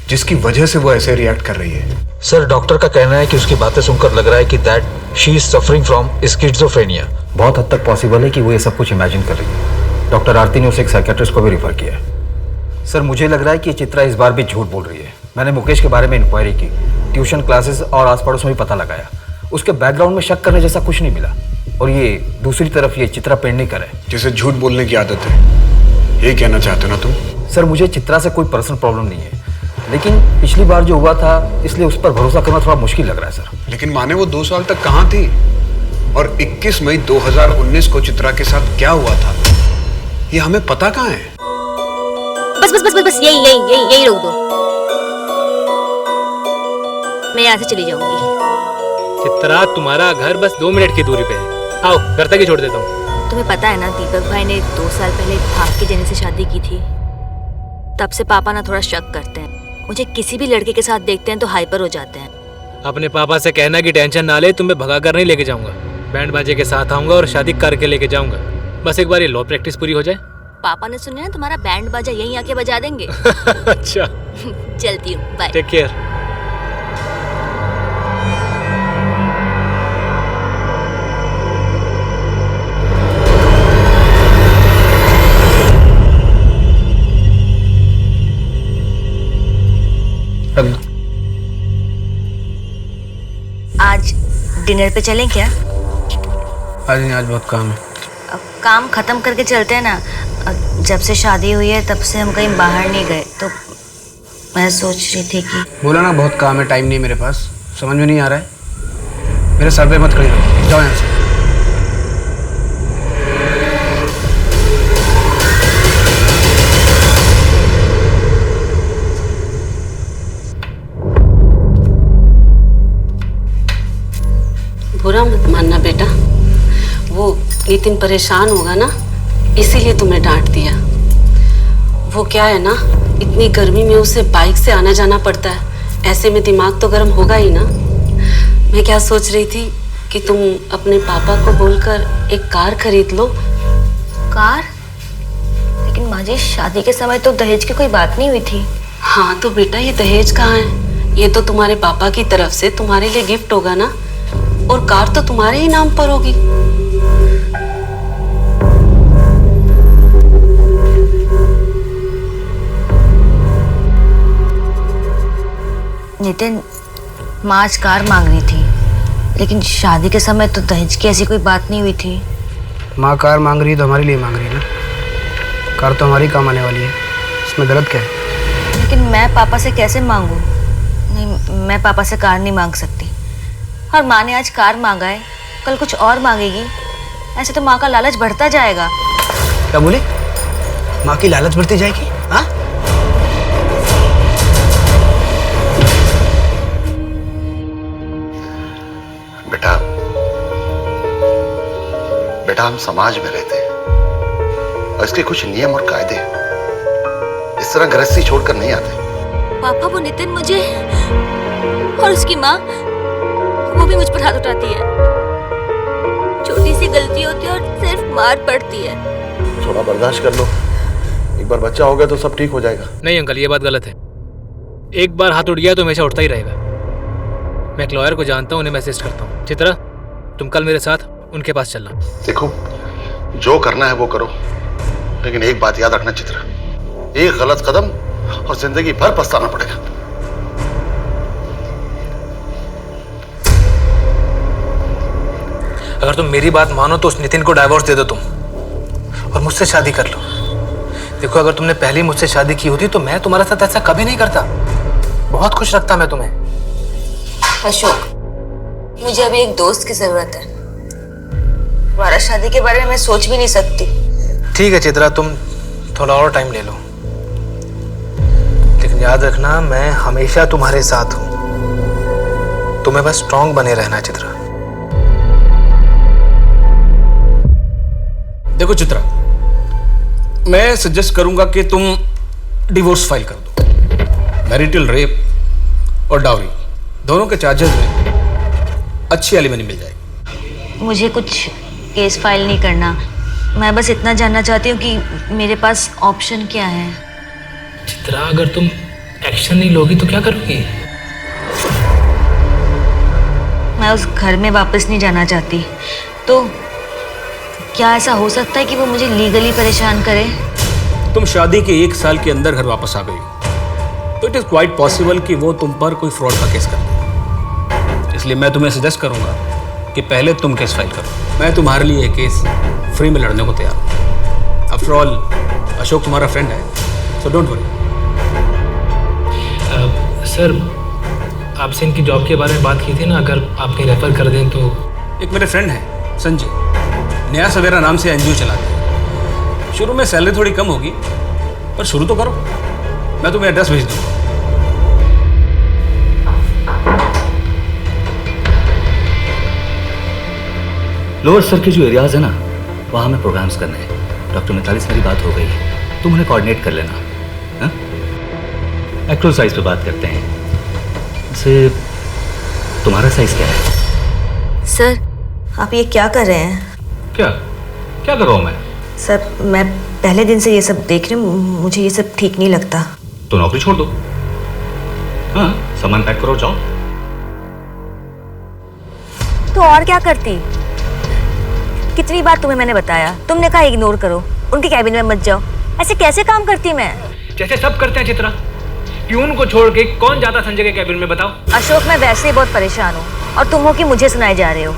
जिसकी वजह से वो ऐसे रिएक्ट कर रही है। सर डॉक्टर का कहना है कि उसकी बातें सुनकर लग रहा है कि that she is suffering from schizophrenia. बहुत हद तक पॉसिबल है कि वो ये सब कुछ इमेजिन कर रही है। डॉक्टर आरती ने उसे एक साइकियाट्रिस्ट को भी रिफर किया है। सर मुझे लग रहा है कि चित्रा इस बार भी झूठ बोल रही है। मैंने मुकेश के बारे में इंक्वायरी की, ट्यूशन क्लासेस और आस पड़ोस में भी पता लगाया। उसके बैकग्राउंड में शक करने जैसा कुछ नहीं मिला। और ये दूसरी तरफ ये चित्रा पेडनेकर है जिसे झूठ बोलने की आदत है, ये कहना चाहते हो ना तुम? सर मुझे चित्रा से कोई पर्सनल प्रॉब्लम नहीं है, लेकिन पिछली बार जो हुआ था इसलिए उस पर भरोसा करना थोड़ा मुश्किल लग रहा है सर। लेकिन माने वो 2 साल तक कहाँ थी? और 21 मई 2019 को चित्रा के साथ क्या हुआ था ये हमें पता कहाँ है? बस यही रोक दो। मैं यहाँ से चली जाऊंगी। चित्रा तुम्हारा घर बस 2 मिनट की दूरी पे है, आओ घर तक ही छोड़ देता हूँ। तुम्हें पता है ना, दीपक भाई ने 2 साल पहले भाग के जेनी से शादी की थी। तब से पापा ना थोड़ा शक करते हैं। मुझे किसी भी लड़के के साथ देखते हैं तो हाइपर हो जाते हैं। अपने पापा से कहना कि टेंशन ना ले, तुम्हें भगा कर नहीं लेके जाऊंगा, बैंड बाजे के साथ आऊंगा और शादी करके लेके जाऊंगा। बस एक बार ये लॉ प्रैक्टिस पूरी हो जाए। पापा ने सुना है तुम्हारा बैंड बाजा यहीं आके बजा देंगे। अच्छा चलती हूँ, बाय। Take care. आज डिनर पे चलें क्या? आज बहुत काम है। काम खत्म करके चलते हैं ना। जब से शादी हुई है तब से हम कहीं बाहर नहीं गए, तो मैं सोच रही थी कि बोला ना बहुत काम है, टाइम नहीं है मेरे पास। समझ में नहीं आ रहा है? मेरे सर पे मत खड़ी रहो, जाओ यहाँ से। बुरा मत मानना बेटा, वो नितिन परेशान होगा ना, इसीलिए तुम्हें डांट दिया। वो क्या है ना, इतनी गर्मी में उसे बाइक से आना जाना पड़ता है, ऐसे में दिमाग तो गर्म होगा ही ना। मैं क्या सोच रही थी कि तुम अपने पापा को बोलकर एक कार खरीद लो। कार? लेकिन माँ जी शादी के समय तो दहेज की कोई बात नहीं हुई थी। हाँ तो बेटा ये दहेज कहाँ है? ये तो तुम्हारे पापा की तरफ से तुम्हारे लिए गिफ्ट होगा ना, और कार तो तुम्हारे ही नाम पर होगी। नितिन, माँ आज कार मांग रही थी, लेकिन शादी के समय तो दहेज की ऐसी कोई बात नहीं हुई थी। माँ कार मांग रही है तो हमारे लिए मांग रही है ना। कार तो हमारी काम आने वाली है, इसमें गलत क्या है? लेकिन मैं पापा से कैसे मांगू? नहीं, मैं पापा से कार नहीं मांग सकती। और माँ ने आज कार मांगा है, कल कुछ और मांगेगी, ऐसे तो माँ का लालच बढ़ता जाएगा। क्या बोले? माँ की लालच बढ़ती जाएगी? हाँ? बेटा हम समाज में रहते हैं और इसके कुछ नियम और कायदे हैं। इस तरह गृहस्थी छोड़कर नहीं आते। पापा वो नितिन मुझे और उसकी माँ वो भी मुझ पर हाथ उठाती है। छोटी सी गलती होती है और सिर्फ मार पड़ती है। थोड़ा बर्दाश्त कर लो, एक बार बच्चा हो गया तो सब ठीक हो जाएगा। नहीं अंकल, ये बात गलत है। एक बार हाथ उठ गया तो हमेशा उठता ही रहेगा। मैं एक लॉयर को जानता हूँ, उन्हें मैं असिस्ट करता हूँ। चित्रा, तुम कल मेरे साथ उनके पास चलना। देखो जो करना है वो करो, लेकिन एक बात याद रखना चित्रा, एक गलत कदम और जिंदगी भर पछताना पड़ेगा। अगर तुम मेरी बात मानो तो उस नितिन को डाइवोर्स दे दो तुम, और मुझसे शादी कर लो। देखो, अगर तुमने पहले मुझसे शादी की होती तो मैं तुम्हारे साथ ऐसा कभी नहीं करता। बहुत खुश रखता मैं तुम्हें। अशोक, मुझे अभी एक दोस्त की जरूरत है। दोबारा शादी के बारे में मैं सोच भी नहीं सकती। ठीक है चित्रा, तुम थोड़ा और टाइम ले लो, लेकिन याद रखना मैं हमेशा तुम्हारे साथ हूं। तुम्हें बस स्ट्रांग बने रहना है चित्रा। देखो चित्रा, मैं सजेस्ट करूंगा कि तुम डिवोर्स फाइल कर दो। मैरिटल रेप और डाउरी दोनों के चार्जेस में अच्छी एलिमनी मिल जाएगी। मुझे कुछ केस फाइल नहीं करना, मैं बस इतना जानना चाहती हूँ कि मेरे पास ऑप्शन क्या है। चित्रा, अगर तुम एक्शन नहीं लोगी तो क्या करोगी? मैं उस घर में वापस नहीं जाना चाहती, तो क्या ऐसा हो सकता है कि वो मुझे लीगली परेशान करे? तुम शादी के 1 साल के अंदर घर वापस आ गई तो इट इज क्वाइट पॉसिबल कि वो तुम पर कोई फ्रॉड का केस कर दे। इसलिए मैं तुम्हें सजेस्ट करूंगा कि पहले तुम केस फाइल करो। मैं तुम्हारे लिए ये केस फ्री में लड़ने को तैयार हूँ। आफ्टर ऑल अशोक तुम्हारा फ्रेंड है, सो डोंट वरी। सर, आपसे इनकी जॉब के बारे में बात की थी ना, अगर आप कहीं रेफर कर दें तो। एक मेरे फ्रेंड है संजय, नया सवेरा नाम से एनजीओ चलाते हैं। शुरू में सैलरी थोड़ी कम होगी, पर शुरू तो करो। मैं तुम्हें एड्रेस भेज दूंगा। लोअर सर के जो एरियाज है ना, वहाँ हमें प्रोग्राम्स करने हैं। डॉक्टर मिताली से मेरी बात हो गई है, तुम उन्हें कोऑर्डिनेट कर लेना। हाँ, एक्चुअल साइज पे बात करते हैं। वैसे तुम्हारा साइज क्या है? सर, आप ये क्या कर रहे हैं? क्या क्या कर रहा हूँ मैं? सर, मैं पहले दिन से ये सब देख रही हूँ, मुझे ये सब ठीक नहीं लगता। तो नौकरी छोड़ दो। हाँ, सामान पैक करो, जाओ। तो और क्या करती? कितनी बार तुम्हें मैंने बताया, तुमने कहा इग्नोर करो, उनके कैबिन में मत जाओ। ऐसे कैसे काम करती मैं? जैसे सब करते हैं चित्रा। प्यून को छोड़ के कौन जाता संजय के कैबिन में, बताओ? अशोक, मैं वैसे ही बहुत परेशान हूँ और तुम हो कि मुझे सुनाए जा रहे हो।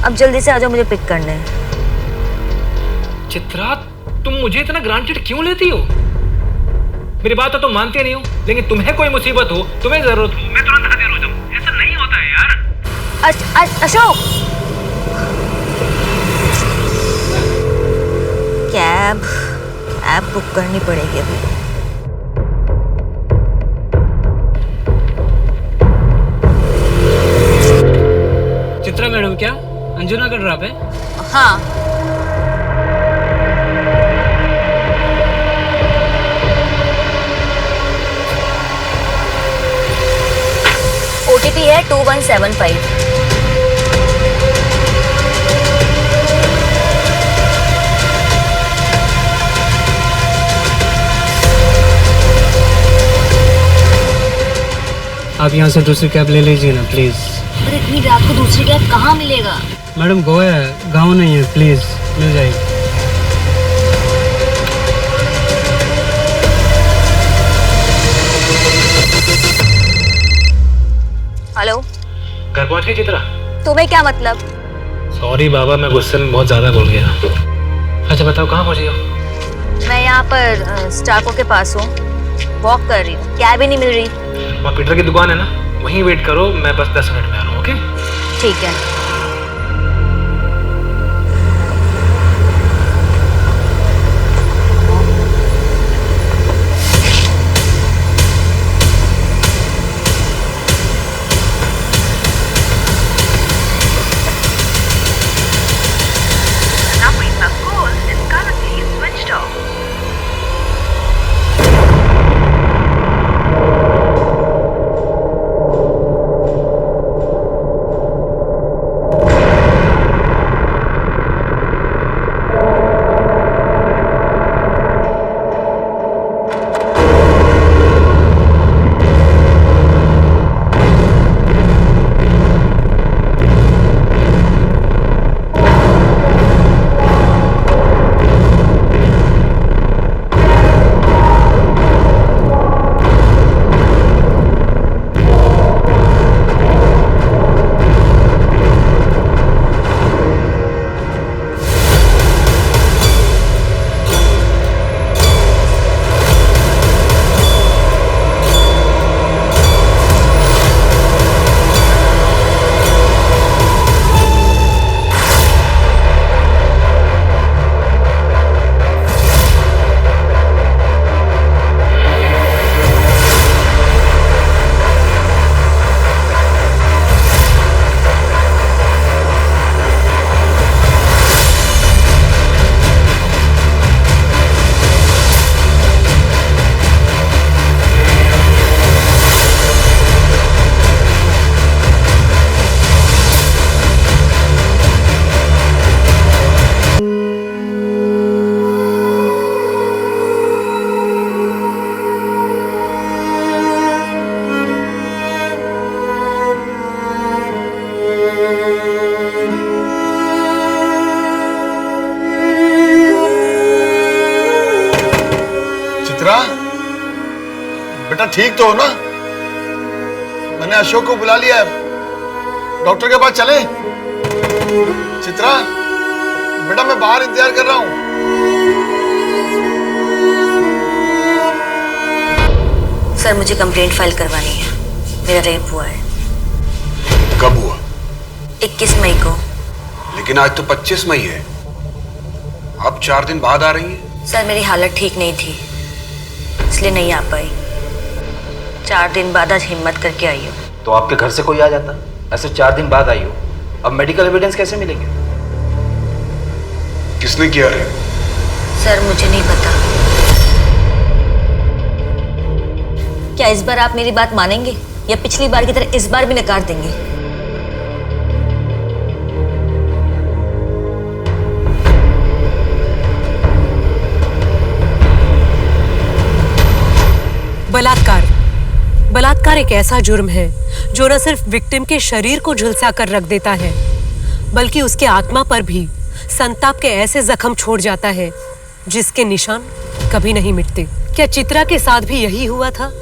अब जल्दी से आ जाओ मुझे पिक करने। चित्रा, तुम मुझे इतना ग्रांटेड क्यों लेती हो? मेरी बात तो तुम मानती नहीं हो, लेकिन तुम्हें कोई मुसीबत हो, तुम्हें जरूरत हो, मैं तुरंत हाजिर हो जाऊं। ऐसा नहीं होता है यार। अशोक, कैब बुक करनी पड़ेगी अभी। चित्रा मैडम, क्या अंजुना का ड्रॉप है? हाँ। OTP है 2175। आप यहाँ से दूसरी कैब ले लीजिए ना प्लीज। पर इतनी रात को दूसरी कैब कहाँ मिलेगा? मैडम, गोवा है, गाँव नहीं है, प्लीज मिल जाएगी। हेलो, घर पहुंच गई चित्रा? तुम्हें क्या मतलब? सॉरी बाबा, मैं गुस्से में बहुत ज्यादा बोल गया। अच्छा बताओ, कहाँ पहुंची हो? मैं यहाँ पर स्टाको के पास हूँ, वॉक कर रही हूँ, कैब ही नहीं मिल रही। वहाँ पीटर की दुकान है ना, वहीं वेट करो, मैं बस 10 मिनट में आ रहा हूँ। ओके, ठीक है। चित्रा, बेटा ठीक तो हो ना? मैंने अशोक को बुला लिया है, डॉक्टर के पास चले? चित्रा, बेटा मैं बाहर इंतजार कर रहा हूं। सर मुझे कंप्लेंट फाइल करवानी है, मेरा रेप हुआ है। कब हुआ? 21 मई को। लेकिन आज तो 25 मई है, अब 4 दिन बाद आ रही है। सर मेरी हालत ठीक नहीं थी, इसलिए नहीं आ पाई। 4 दिन बाद आज हिम्मत करके आई हो। तो आपके घर से कोई आ जाता, ऐसे 4 दिन बाद आई हो, अब मेडिकल एविडेंस कैसे मिलेंगे? किसने किया रेप? सर मुझे नहीं पता। क्या इस बार आप मेरी बात मानेंगे या पिछली बार की तरह इस बार भी नकार देंगे? बलात्कार एक ऐसा जुर्म है जो न सिर्फ विक्टिम के शरीर को झुलसा कर रख देता है, बल्कि उसके आत्मा पर भी संताप के ऐसे जख्म छोड़ जाता है जिसके निशान कभी नहीं मिटते। क्या चित्रा के साथ भी यही हुआ था,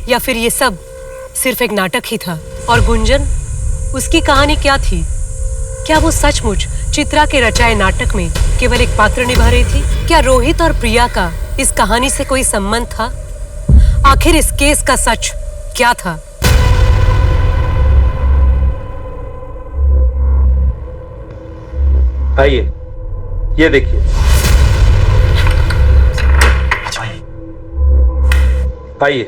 या फिर ये सब सिर्फ एक नाटक ही था? और गुंजन, उसकी कहानी क्या थी? क्या वो सचमुच चित्रा के रचाए नाटक में केवल एक पात्र निभा रही थी? क्या रोहित और प्रिया का इस कहानी से कोई संबंध था? आखिर इस केस का सच क्या था? आइए, ये देखिए। आइए,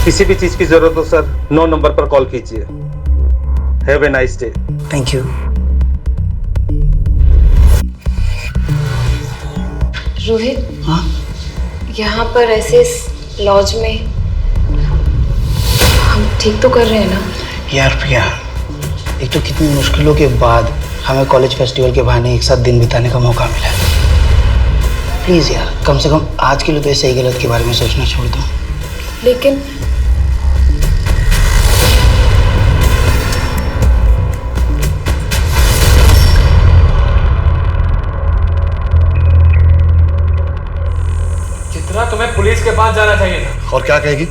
किसी भी चीज की जरूरत हो सर 9 नंबर पर कॉल कीजिए। Have a nice day. Thank you. Rohit, हाँ? यहाँ पर ऐसे लॉज में हम ठीक तो कर रहे हैं ना? यार प्रिया, एक तो कितनी मुश्किलों के बाद हमें कॉलेज फेस्टिवल के बहाने एक साथ दिन बिताने का मौका मिला। प्लीज यार, कम से कम आज के लिए तो सही गलत के बारे में सोचना छोड़ दो। लेकिन तुम्हें पुलिस के पास जाना चाहिए था। और क्या कहेगी?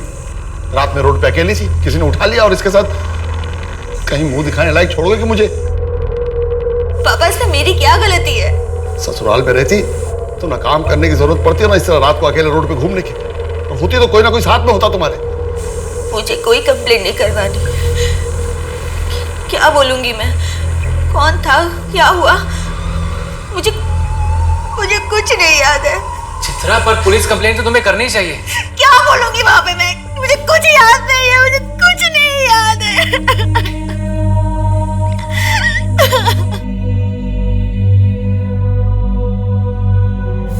रात में रोड पे अकेली सी, किसी ने उठा लिया और इसके साथ कहीं मुंह दिखाने लायक छोड़ोगे कि मुझे? पापा इसमें मेरी क्या गलती है? ससुराल में रहती तो ना काम करने की जरूरत पड़ती है ना इस तरह रात को अकेले रोड पे घूमने की, और होती तो कोई ना कोई साथ में होता तुम्हारे। मुझे कोई कंप्लेंट नहीं करवानी। क्या बोलूंगी मैं? कौन था, क्या हुआ, मुझे कुछ नहीं याद है। चित्रा, पर पुलिस कंप्लेंट तो तुम्हें करनी चाहिए। क्या बोलूंगी वहां पे मैं? मुझे कुछ याद नहीं है, मुझे कुछ नहीं याद है।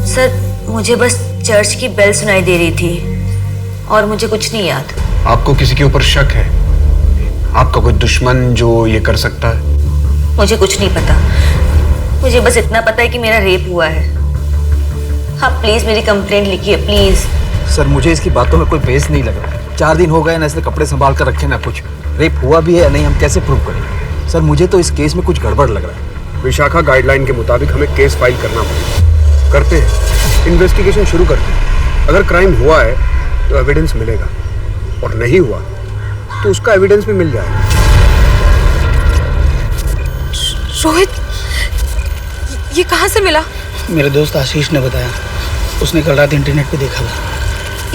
सर मुझे बस चर्च की बेल सुनाई दे रही थी और मुझे कुछ नहीं याद। आपको किसी के ऊपर शक है? आपका कोई दुश्मन जो ये कर सकता है? मुझे कुछ नहीं पता, मुझे बस इतना पता है कि मेरा रेप हुआ है। हाँ प्लीज मेरी कंप्लेंट लिखिए प्लीज। सर मुझे इसकी बातों में कोई बेस नहीं लग रहा। 4 दिन हो गए ना, इसने कपड़े संभाल कर रखे ना कुछ। रेप हुआ भी है या नहीं हम कैसे प्रूव करें? सर मुझे तो इस केस में कुछ गड़बड़ लग रहा है। विशाखा गाइडलाइन के मुताबिक हमें केस फाइल करना पड़ेगा। करते हैं, इन्वेस्टिगेशन शुरू करते हैं। अगर क्राइम हुआ है तो एविडेंस मिलेगा, और नहीं हुआ तो उसका एविडेंस भी मिल जाएगा। रोहित, ये कहाँ से मिला? मेरे दोस्त आशीष ने बताया, उसने कल रात इंटरनेट पे देखा था।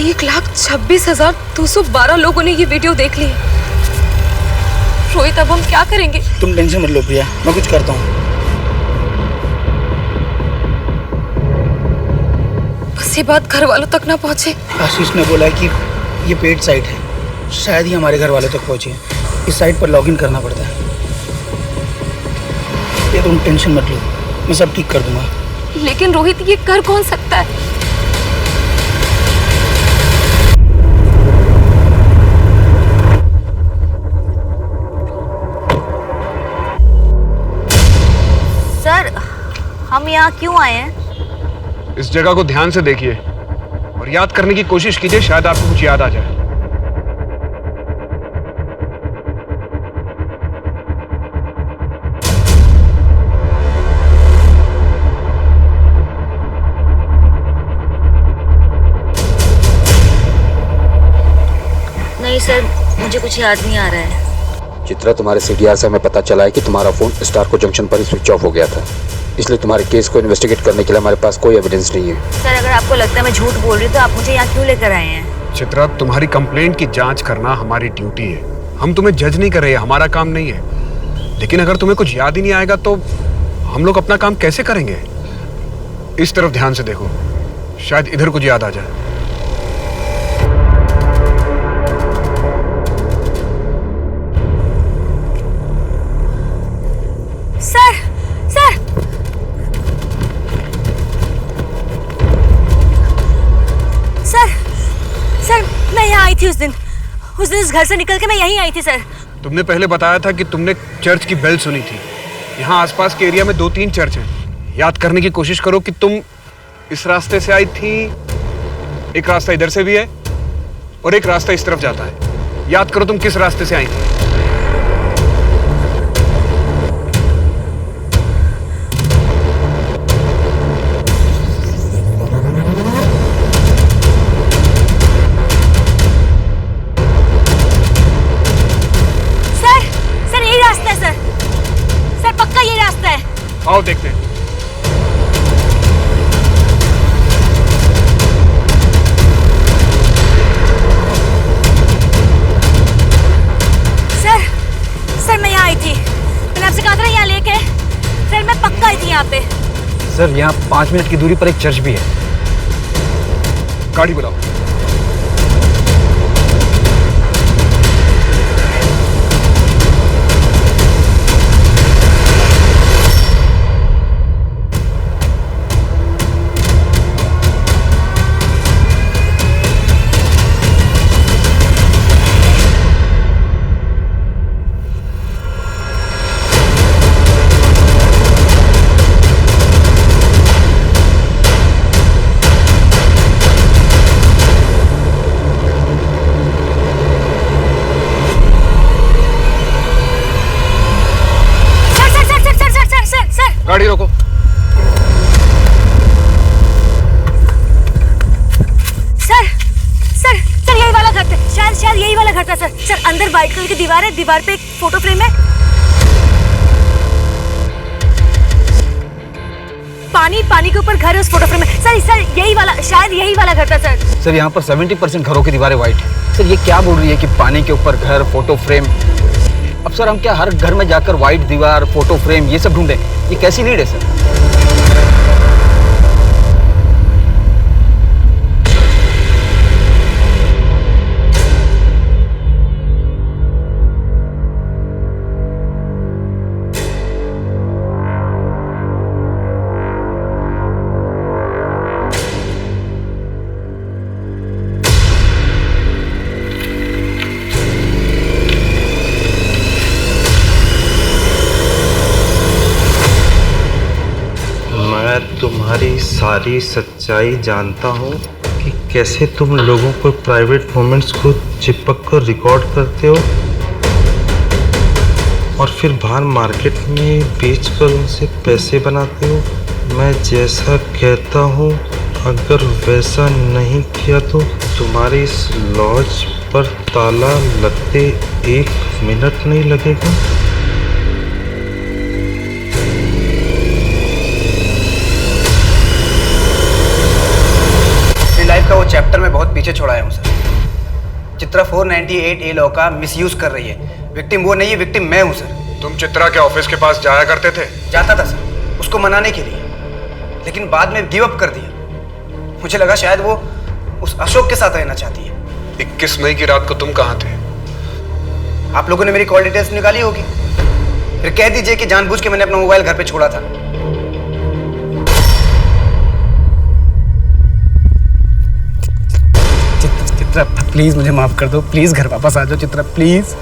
1,26,212 लोगों ने ये वीडियो देख ली। रोहित अब हम क्या करेंगे? तुम टेंशन मत लो प्रिया, मैं कुछ करता हूँ। बस ये बात घर वालों तक ना पहुंचे। आशीष ने बोला कि ये पेड साइट है, शायद ही हमारे घर वालों तक पहुंचे। इस साइट पर लॉगिन करना पड़ता है। ये तुम टेंशन मत लो, मैं सब ठीक कर दूंगा। लेकिन रोहित, ये कर कौन सकता है? सर हम यहाँ क्यों आए हैं? इस जगह को ध्यान से देखिए और याद करने की कोशिश कीजिए, शायद आपको कुछ याद आ जाए। सर मुझे कुछ याद नहीं आ रहा है। चित्रा, तुम्हारे सीडीआर से हमें पता चला है कि तुम्हारा फोन स्टारको जंक्शन पर ही स्विच ऑफ हो गया था, इसलिए तुम्हारे केस को इन्वेस्टिगेट करने के लिए हमारे पास कोई एविडेंस नहीं है। सर अगर आपको लगता है मैं झूठ बोल रही हूँ तो आप मुझे यहाँ क्यों लेकर आए हैं? चित्रा, तुम्हारी कंप्लेंट की जांच करना हमारी ड्यूटी है। हम तुम्हें जज नहीं कर रहे हैं, हमारा काम नहीं है। लेकिन अगर तुम्हें कुछ याद ही नहीं आएगा तो हम लोग अपना काम कैसे करेंगे? इस तरफ ध्यान से देखो, शायद इधर कुछ याद आ जाए। सर सर सर सर मैं यहाँ आई थी उस दिन इस घर से निकल के मैं यहीं आई थी सर। तुमने पहले बताया था कि तुमने चर्च की बेल सुनी थी। यहाँ आसपास के एरिया में 2-3 चर्च हैं। याद करने की कोशिश करो कि तुम इस रास्ते से आई थी, एक रास्ता इधर से भी है और एक रास्ता इस तरफ जाता है। याद करो तुम किस रास्ते से आई थी। आओ देखते हैं। सर मैं यहाँ आई थी, मैंने आपसे कहा था यहाँ लेके। सर मैं पक्का आई थी यहाँ पे। सर यहाँ 5 मिनट की दूरी पर एक चर्च भी है। गाड़ी बुलाओ। गाड़ी रोको। सर यही वाला घर था, शायद यही वाला घर था सर। सर अंदर व्हाइट कलर की दीवार है, दीवार पे एक फोटो फ्रेम है। पानी के ऊपर घर है उस फोटो फ्रेम में। सर यही वाला, शायद यही वाला घर था सर। सर यहाँ पर 70% घरों की दीवारें व्हाइट है। सर ये क्या बोल रही है कि पानी के ऊपर घर, फोटो फ्रेम? अब सर हम क्या हर घर में जाकर व्हाइट दीवार, फोटो फ्रेम ये सब ढूंढें? ये कैसी नीड है सर? तुम्हारी सारी सच्चाई जानता हूँ कि कैसे तुम लोगों को प्राइवेट मोमेंट्स को चिपक कर रिकॉर्ड करते हो और फिर बाहर मार्केट में बेचकर उनसे पैसे बनाते हो। मैं जैसा कहता हूँ अगर वैसा नहीं किया तो तुम्हारी इस लॉज पर ताला लगते 1 मिनट नहीं लगेगा। लाइफ का वो चैप्टर मैं बहुत पीछे छोड़ाया हूँ सर। चित्रा 498A लॉ का मिसयूज कर रही है। विक्टिम वो नहीं है, विक्टिम मैं हूँ सर। तुम चित्रा के ऑफिस के पास जाया करते थे? जाता था सर, उसको मनाने के लिए, लेकिन बाद में गिव अप कर दिया। मुझे लगा शायद वो उस अशोक के साथ रहना चाहती है। 21 मई की रात को तुम कहाँ थे? आप लोगों ने मेरी कॉल डिटेल्स निकाली होगी। फिर कह दीजिए कि जानबूझ के मैंने अपना मोबाइल घर पे छोड़ा था। चित्रा प्लीज मुझे माफ कर दो, प्लीज घर वापस आ जाओ चित्रा, प्लीज।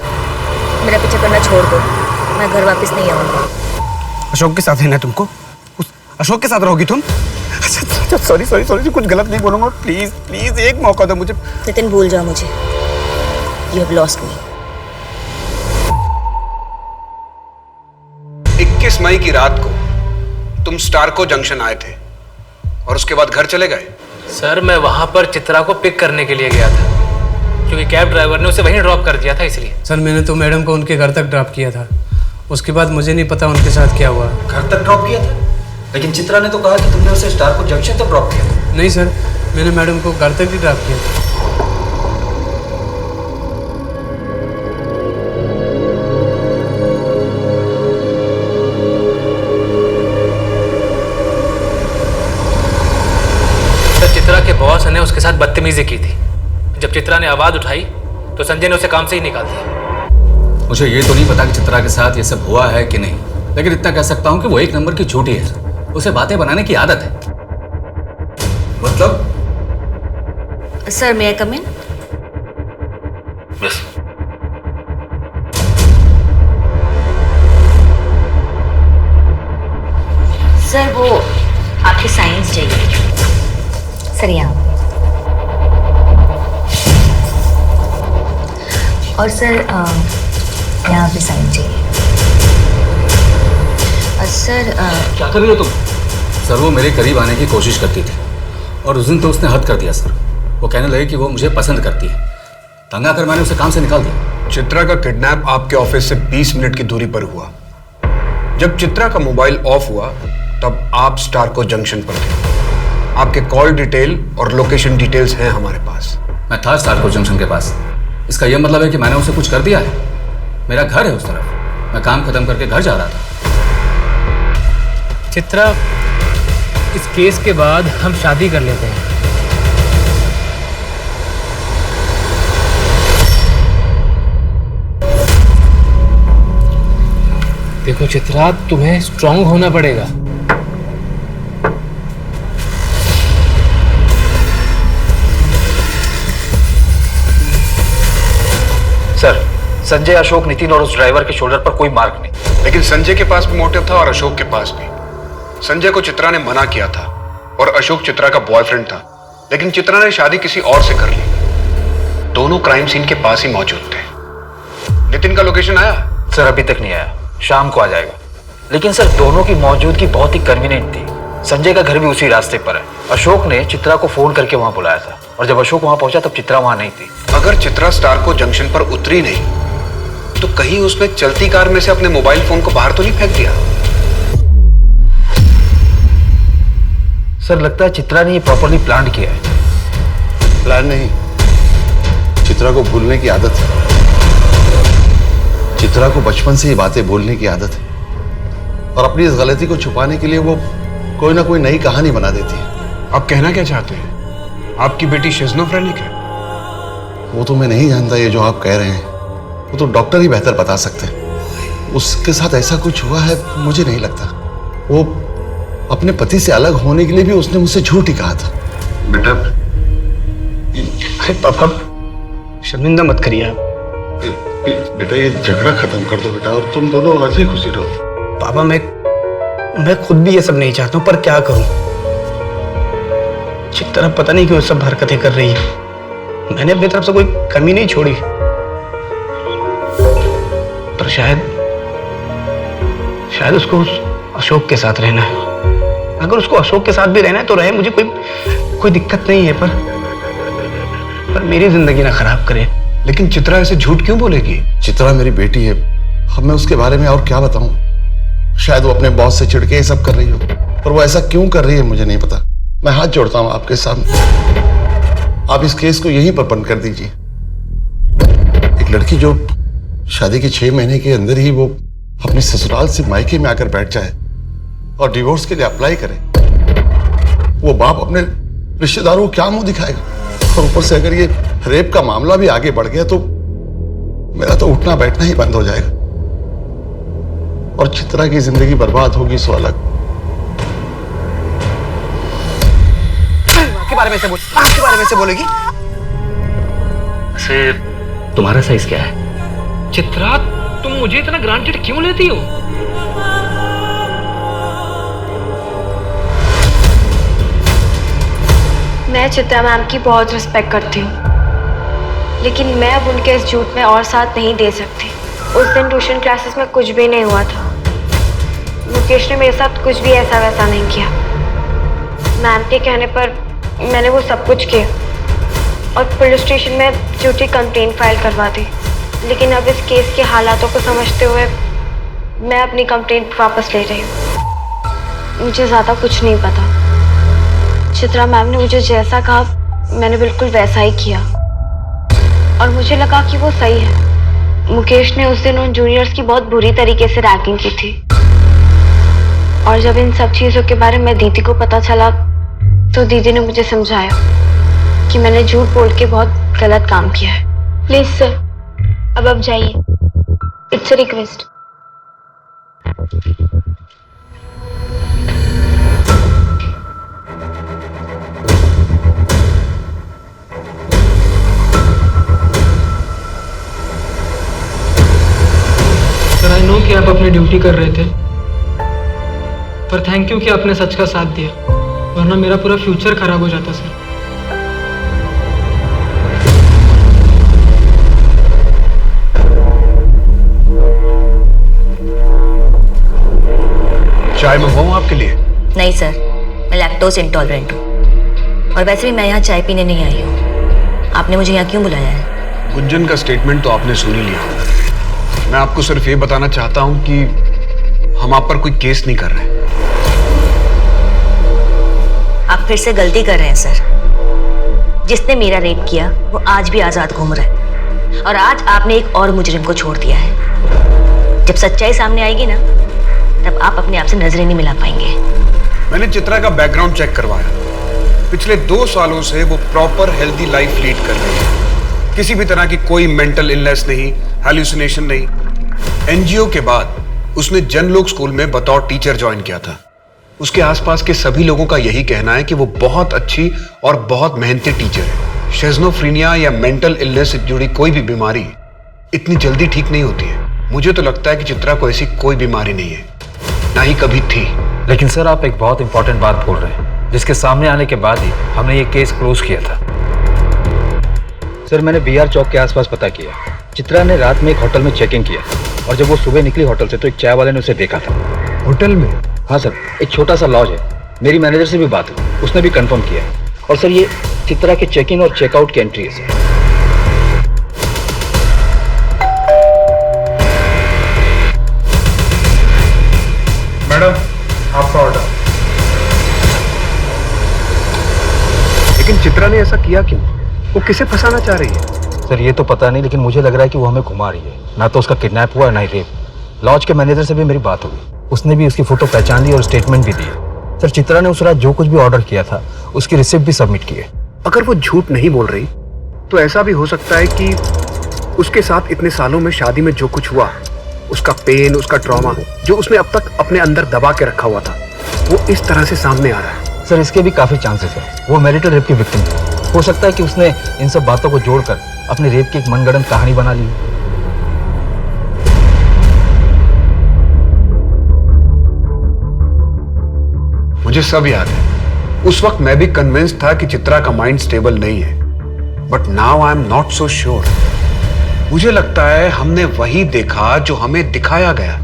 मेरा पीछे करना छोड़ दो, मैं घर वापस नहीं आऊंगा। अशोक के साथ रहना है तुमको? उस अशोक के साथ रहोगी तुम? अच्छा सॉरी सॉरी सॉरी, कुछ गलत नहीं बोलूंगा, प्लीज प्लीज एक मौका दो मुझे। नितिन भूल जाओ मुझे, यू हैव लॉस्ट मी। 21 मई की रात को तुम स्टारको जंक्शन आए थे और उसके बाद घर चले गए? सर मैं वहां पर चित्रा को पिक करने के लिए गया था। क्योंकि कैब ड्राइवर ने उसे वहीं ड्रॉप कर दिया था इसलिए। सर मैंने तो मैडम को उनके घर तक ड्रॉप किया था, उसके बाद मुझे नहीं पता उनके साथ क्या हुआ। घर तक ड्रॉप किया था? लेकिन चित्रा ने तो कहा कि तुमने उसे स्टार को जंक्शन तक ड्रॉप किया। नहीं सर, मैंने मैडम को घर तक ही ड्रॉप किया था। चित्रा के बॉस ने उसके साथ बदतमीजी की थी। जब चित्रा ने आवाज उठाई तो संजय ने उसे काम से ही निकाल दिया। मुझे ये तो नहीं पता कि चित्रा के साथ ये सब हुआ है कि नहीं, लेकिन इतना कह सकता हूँ कि वो एक नंबर की झूठी है। उसे बातें बनाने की आदत है। मतलब? सर मे आई कम इन? यस। सर वो आपके साइंस चाहिए सर, यहाँ और सर यहाँ पे साइन चाहिए। सर क्या कर रही हो तुम? सर वो मेरे करीब आने की कोशिश करती थी और उस दिन तो उसने हद कर दिया सर। वो कहने लगे कि वो मुझे पसंद करती है। तंग आकर मैंने उसे काम से निकाल दिया। चित्रा का किडनैप आपके ऑफिस से 20 मिनट की दूरी पर हुआ। जब चित्रा का मोबाइल ऑफ हुआ तब आप स्टारको जंक्शन पर थे। आपके कॉल डिटेल और लोकेशन डिटेल्स हैं हमारे पास। मैं था स्टारको जंक्शन के पास। इसका यह मतलब है कि मैंने उसे कुछ कर दिया है? मेरा घर है उस तरफ, मैं काम खत्म करके घर जा रहा था। चित्रा, इस केस के बाद हम शादी कर लेते हैं। देखो चित्रा, तुम्हें स्ट्रांग होना पड़ेगा। सर, संजय, अशोक, नितिन और उस ड्राइवर के शोल्डर पर कोई मार्क नहीं। लेकिन संजय के पास भी मोटिव था और अशोक के पास भी। संजय को चित्रा ने मना किया था और अशोक चित्रा का बॉयफ्रेंड था, लेकिन चित्रा ने शादी किसी और से कर ली। दोनों क्राइम सीन के पास ही मौजूद थे। नितिन का लोकेशन आया? सर अभी तक नहीं आया, शाम को आ जाएगा। लेकिन सर दोनों की मौजूदगी बहुत ही कन्वीनियंट थी। संजय का घर भी उसी रास्ते पर है। अशोक ने चित्रा को फोन करके वहां बुलाया था और जब अशोक वहां पहुंचा तब चित्रा वहां नहीं थी। अगर चित्रा स्टारको जंक्शन पर उतरी नहीं तो कहीं उसने चलती कार में से अपने मोबाइल फोन को बाहर तो नहीं फेंक दिया? सर लगता है चित्रा ने ये प्रॉपर्ली प्लान किया है। प्लान नहीं, चित्रा को भूलने की आदत है। चित्रा को बचपन से ये बातें बोलने की आदत है और अपनी इस गलती को छुपाने के लिए वो कोई ना कोई नई कहानी बना देती है। आप कहना क्या चाहते हैं? आपकी बेटी शिज़ोफ्रेनिक है? वो तो मैं नहीं जानता। ये जो आप कह रहे हैं वो तो डॉक्टर ही बेहतर बता सकते हैं। उसके साथ ऐसा कुछ हुआ है मुझे नहीं लगता। वो अपने पति से अलग होने के लिए भी उसने मुझसे झूठ ही कहा था। बेटा, अरे पापा शर्मिंदा मत करिए आप। बेटा ये झगड़ा खत्म कर दो बेटा और तुम दोनों हंसी खुशी रहो। पापा मैं खुद भी ये सब नहीं चाहता हूँ, पर क्या करूं? चित्रा पता नहीं क्यों सब हरकतें कर रही है। मैंने अपनी तरफ से कोई कमी नहीं छोड़ी, पर शायद उसको उस अशोक के साथ रहना है। अगर उसको अशोक के साथ भी रहना है तो रहे, मुझे कोई दिक्कत नहीं है, पर मेरी जिंदगी ना खराब करे। लेकिन चित्रा ऐसे झूठ क्यों बोलेगी? चित्रा मेरी बेटी है। अब मैं उसके बारे में और क्या बताऊं? शायद वो अपने बॉस से चिढ़ के ये सब कर रही हो, पर वो ऐसा क्यों कर रही है मुझे नहीं पता। मैं हाथ जोड़ता हूं आपके सामने, आप इस केस को यहीं पर बंद कर दीजिए। एक लड़की जो शादी के 6 महीने के अंदर ही वो अपने ससुराल से मायके में आकर बैठ जाए और डिवोर्स के लिए अप्लाई करे, वो बाप अपने रिश्तेदारों को क्या मुंह दिखाएगा? और ऊपर से अगर ये रेप का मामला भी आगे बढ़ गया तो मेरा तो उठना बैठना ही बंद हो जाएगा और चित्रा की जिंदगी बर्बाद होगी सो अलग। आपके बारे में से आपके बारे में से बोलेगी? वैसे तुम्हारा साइज क्या है? चित्रा, तुम मुझे इतना ग्रांटेड क्यों लेती हो? मैं चित्रा मैम की बहुत रिस्पेक्ट करती हूँ, लेकिन मैं अब उनके इस झूठ में और साथ नहीं दे सकती। उस दिन ट्यूशन क्लासेस में कुछ भी नहीं हुआ था। मुकेश ने मेरे साथ कुछ भी ऐसा वैसा नहीं किया। मैम के कहने पर मैंने वो सब कुछ किया। और पुलिस स्टेशन में झूठी कंप्लेंट फाइल करवा दी। लेकिन अब इस केस के हालातों को समझते हुए मैं अपनी कंप्लेंट वापस ले रही हूँ। मुझे ज़्यादा कुछ नहीं पता। चित्रा मैम ने मुझे जैसा कहा मैंने बिल्कुल वैसा ही किया और मुझे लगा कि वो सही है। मुकेश ने उस दिन उन जूनियर्स की बहुत बुरी तरीके से रैगिंग की थी और जब इन सब चीज़ों के बारे में दीदी को पता चला तो दीदी ने मुझे समझाया कि मैंने झूठ बोल के बहुत गलत काम किया है। प्लीज सर अब आप जाइए, it's a request. Sir I know कि आप अपनी ड्यूटी कर रहे थे, पर थैंक यू कि आपने सच का साथ दिया, वरना मेरा पूरा फ्यूचर खराब हो जाता सर। चाय मंगवाऊं आपके लिए? नहीं सर, मैं लैक्टोज इंटॉलरेंट हूँ और वैसे भी मैं यहाँ चाय पीने नहीं आई हूँ। आपने मुझे यहाँ क्यों बुलाया है? गुंजन का स्टेटमेंट तो आपने सुन ही लिया। मैं आपको सिर्फ ये बताना चाहता हूँ कि हम आप पर कोई केस नहीं कर रहे। आप फिर से गलती कर रहे हैं सर। जिसने मेरा रेप किया वो आज भी आजाद घूम रहा है और आज आपने एक और मुजरिम को छोड़ दिया है। जब सच्चाई सामने आएगी ना तब आप अपने आप से नजरें नहीं मिला पाएंगे। मैंने चित्रा का बैकग्राउंड चेक करवाया। पिछले 2 सालों से वो प्रॉपर हेल्दी लाइफ लीड कर रही है। किसी भी तरह की कोई मेंटल इलनेस नहीं, हैल्यूसिनेशन नहीं। एनजीओ के बाद उसने जनलोक स्कूल में बतौर टीचर ज्वाइन किया था। उसके आसपास के सभी लोगों का यही कहना है कि वो बहुत अच्छी और बहुत मेहनती टीचर है। शिज़ोफ्रेनिया या मेंटल इलनेस से जुड़ी कोई भी बीमारी इतनी जल्दी ठीक नहीं होती है। मुझे तो लगता है कि चित्रा को ऐसी कोई बीमारी नहीं है, ना ही कभी थी। लेकिन सर आप एक बहुत इंपॉर्टेंट बात भूल रहे हैं, जिसके सामने आने के बाद ही हमने ये केस क्लोज किया था। सर मैंने बीआर चौक के आसपास पता किया। चित्रा ने रात में एक होटल में चेकिंग किया और जब वो सुबह निकली होटल से तो एक चाय वाले ने उसे देखा था। होटल में? हाँ सर, एक छोटा सा लॉज है। मेरी मैनेजर से भी बात हुई, उसने भी कंफर्म किया। और सर ये चित्रा के चेक इन और चेकआउट की एंट्री है सर। मैडम आपका ऑर्डर। लेकिन चित्रा ने ऐसा किया क्यों? वो किसे फंसाना चाह रही है? सर ये तो पता नहीं, लेकिन मुझे लग रहा है कि वो हमें घुमा रही है। ना तो उसका किडनैप हुआ ना ही रेप। लॉज के मैनेजर से भी मेरी बात हुई, उसने भी उसकी फोटो पहचान ली और स्टेटमेंट भी दी। सर चित्रा ने उस रात जो कुछ भी ऑर्डर किया था उसकी रिसिप्ट भी सबमिट की है। अगर वो झूठ नहीं बोल रही तो ऐसा भी हो सकता है कि उसके साथ इतने सालों में शादी में जो कुछ हुआ, उसका पेन, उसका ट्रॉमा जो उसने अब तक अपने अंदर दबा के रखा हुआ था, वो इस तरह से सामने आ रहा है। सर इसके भी काफी चांसेस है। वो मैरिटल रेप की विक्टिम थी। हो सकता है कि उसने इन सब बातों को जोड़कर अपने रेप की एक मनगढ़ंत कहानी बना ली। मुझे सब याद है। उस वक्त मैं भी कन्विंस था कि चित्रा का माइंड स्टेबल नहीं है, but now I am not so sure. मुझे लगता है हमने वही देखा जो हमें दिखाया गया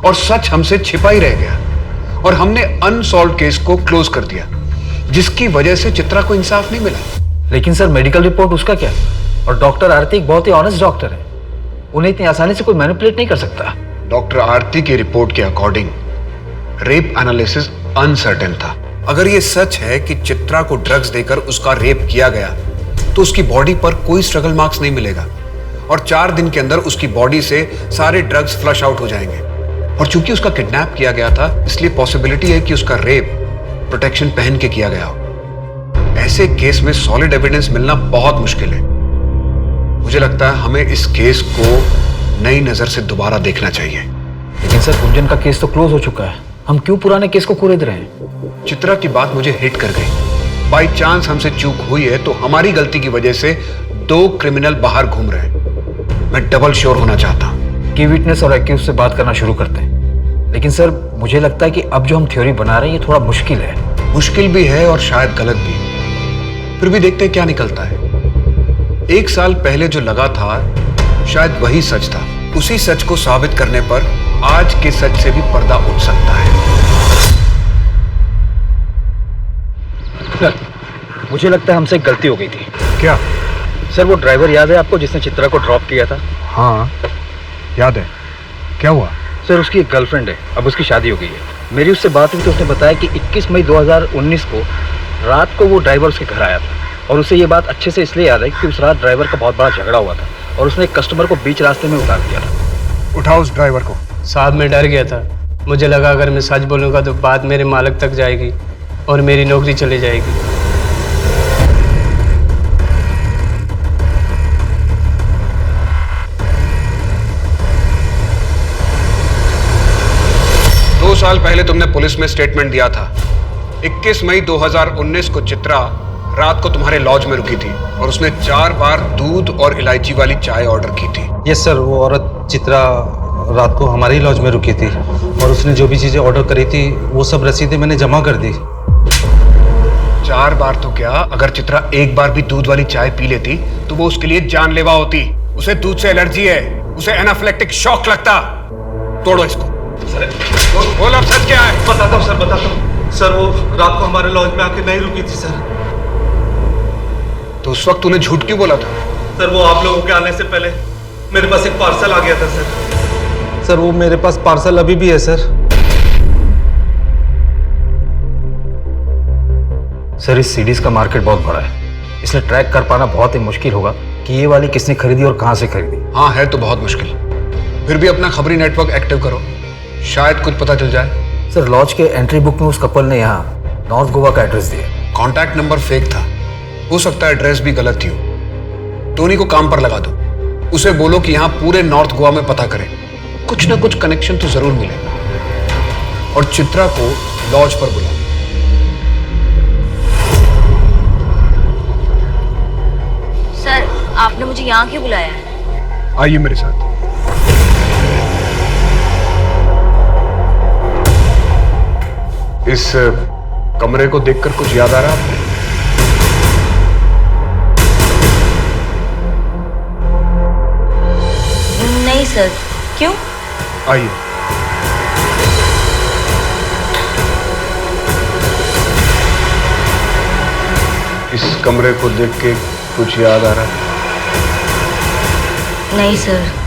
और सच हमसे छिपा ही रह गया और हमने अनसॉल्व्ड केस को क्लोज कर दिया, जिसकी वजह से चित्रा को इंसाफ नहीं मिला। लेकिन सर मेडिकल रिपोर्ट उसका क्या? और डॉक्टर आरती एक बहुत ही ऑनेस्ट डॉक्टर है, उन्हें इतनी आसानी से कोई मैनिपुलेट नहीं कर सकता। डॉक्टर आरती की रिपोर्ट के अकॉर्डिंग रेप एनालिसिस अनसर्टेन था। अगर ये सच है कि चित्रा को ड्रग्स देकर उसका रेप किया गया तो उसकी बॉडी पर कोई स्ट्रगल मार्क्स नहीं मिलेगा और 4 दिन के अंदर उसकी बॉडी से सारे ड्रग्स फ्लश आउट हो जाएंगे। और चूंकि उसका किडनैप किया गया था इसलिए पॉसिबिलिटी है कि उसका रेप प्रोटेक्शन पहन के किया गया हो। ऐसे केस में सॉलिड एविडेंस मिलना बहुत मुश्किल है। मुझे लगता है हमें इस केस को नई नजर से दोबारा देखना चाहिए। लेकिन सर गुंजन का केस तो क्लोज हो चुका है, हम क्यों पुराने केस को कुरेद रहे हैं? चित्रा की बात मुझे हिट कर गई। बाई चांस हमसे चूक हुई है तो हमारी गलती की वजह से 2 क्रिमिनल बाहर घूम रहे हैं। मैं डबल श्योर होना चाहता हूं कि विटनेस और एक्यूज से बात करना शुरू करते हैं। लेकिन सर मुझे लगता है कि अब जो हम थ्योरी बना रहे हैं ये थोड़ा मुश्किल है। मुश्किल भी है और शायद गलत भी। फिर भी देखते हैं क्या निकलता है। 1 साल पहले जो लगा था शायद वही सच था। उसी सच को साबित करने पर आज के सच से भी पर्दा उठ सकता है। सर मुझे लगता है हमसे गलती हो गई थी। क्या? सर वो ड्राइवर याद है आपको जिसने चित्रा को ड्रॉप किया था? हाँ याद है। क्या हुआ? सर उसकी एक गर्लफ्रेंड है, अब उसकी शादी हो गई है। मेरी उससे बात हुई तो उसने बताया कि 21 मई 2019 को रात को वो ड्राइवर उसके घर आया था और उसे ये बात अच्छे से इसलिए याद है कि उस रात ड्राइवर का बहुत बड़ा झगड़ा हुआ था और उसने एक कस्टमर को बीच रास्ते में उतार दिया था। उठाओ उस ड्राइवर को। साहब मैं डर गया था, मुझे लगा अगर मैं सच बोलूँगा तो बात मेरे मालिक तक जाएगी और मेरी नौकरी चली जाएगी। दो साल पहले तुमने पुलिस में स्टेटमेंट दिया था। 21 मई 2019 को चित्रा रात को तुम्हारे लॉज में रुकी थी और उसने 4 बार दूध और इलायची वाली चाय ऑर्डर की थी। यस सर, वो औरत चित्रा रात को हमारी लॉज में रुकी थी और उसने जो भी चीजें ऑर्डर करी थी वो सब रसीदें मैंने जमा कर दी। 4 बार तो क्या, अगर चित्रा एक बार भी दूध वाली चाय पी लेती तो वो उसके लिए जानलेवा होती। उसे दूध से एलर्जी है, उसे एनाफिलेक्टिक शॉक लगता। तोड़ो इसको। बोल अब सच क्या है? बताता हूँ सर, बताता हूँ सर। वो रात को हमारे लॉज में आके नहीं रुकी थी सर। तो उस वक्त तूने झूठ क्यों बोला था? सर वो आप लोगों के आने से पहले मेरे पास एक पार्सल आ गया था सर। सर वो मेरे पास पार्सल अभी भी है सर। सर इस सीडीज का मार्केट बहुत बड़ा है, इसलिए ट्रैक कर पाना बहुत ही मुश्किल होगा कि ये वाली किसने खरीदी और कहां से खरीदी। हाँ है तो बहुत मुश्किल, फिर भी अपना खबरी नेटवर्क एक्टिव करो, शायद कुछ पता चल जाए। सर लॉज के एंट्री बुक में उस कपल ने यहाँ नॉर्थ गोवा का एड्रेस दिया। कॉन्टैक्ट नंबर फेक था, हो सकता है एड्रेस भी गलत ही हो। टोनी को काम पर लगा दो, उसे बोलो कि यहाँ पूरे नॉर्थ गोवा में पता करें, कुछ ना कुछ कनेक्शन तो जरूर मिलेगा। और चित्रा को लॉज पर बुलाओ। सर आपने मुझे यहाँ क्यों बुलाया है? आइए मेरे साथ। इस कमरे को देखकर कुछ याद आ रहा है? नहीं सर, क्यों? आइए। इस कमरे को देख के कुछ याद आ रहा है? नहीं सर।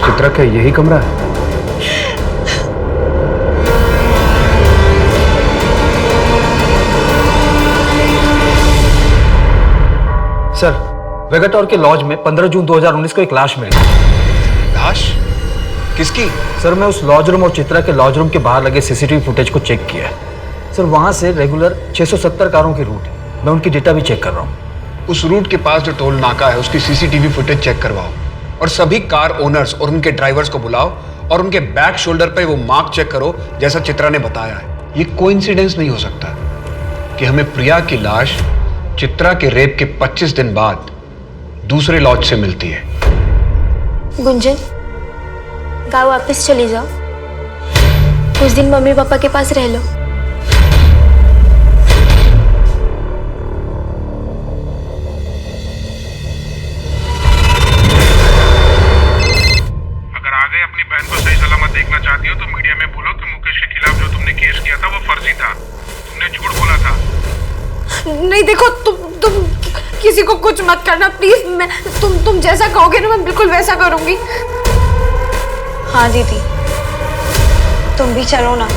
चित्रा क्या यही कमरा है? सर वेगाटोर के लॉज में 15 जून 2019 को एक लाश मिली। लाश? किसकी? सर मैं उस लॉज रूम और चित्रा के लॉज रूम के बाहर लगे सीसीटीवी फुटेज को चेक किया है। सर वहां से रेगुलर 670 कारों की रूट है, मैं उनकी डेटा भी चेक कर रहा हूँ। उस रूट के पास जो टोल नाका है उसकी सीसीटीवी फुटेज चेक करवाओ और सभी कार ओनर्स और उनके ड्राइवर्स को बुलाओ और उनके बैक शोल्डर पे वो मार्क चेक करो जैसा चित्रा ने बताया है। ये कोइंसिडेंस नहीं हो सकता कि हमें प्रिया की लाश चित्रा के रेप के 25 दिन बाद दूसरे लॉज से मिलती है। गुंजन, गाँव वापस चली जाओ, कुछ दिन मम्मी पापा के पास रह लो। देखना चाहती हो तो मीडिया में बोलो कि मुकेश के खिलाफ जो तुमने केस किया था वो फर्जी था, तुमने झूठ बोला था। नहीं देखो, तुम किसी को कुछ मत करना प्लीज। मैं तुम जैसा कहोगे ना मैं बिल्कुल वैसा करूंगी। हाँ दीदी, तुम भी चलो ना।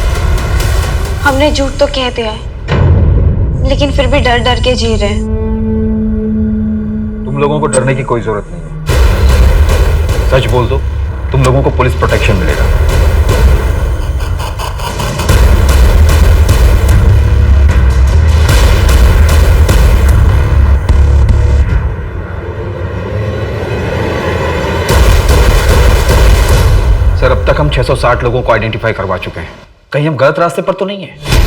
हमने झूठ तो कह दिया है, लेकिन फिर भी डर डर के जी रहे हैं। तुम लोगों को डरने की कोई जरूरत नहीं है, सच बोल दो, तुम लोगों को पुलिस प्रोटेक्शन मिलेगा। सर अब तक हम 660 लोगों को आइडेंटिफाई करवा चुके हैं, कहीं हम गलत रास्ते पर तो नहीं है?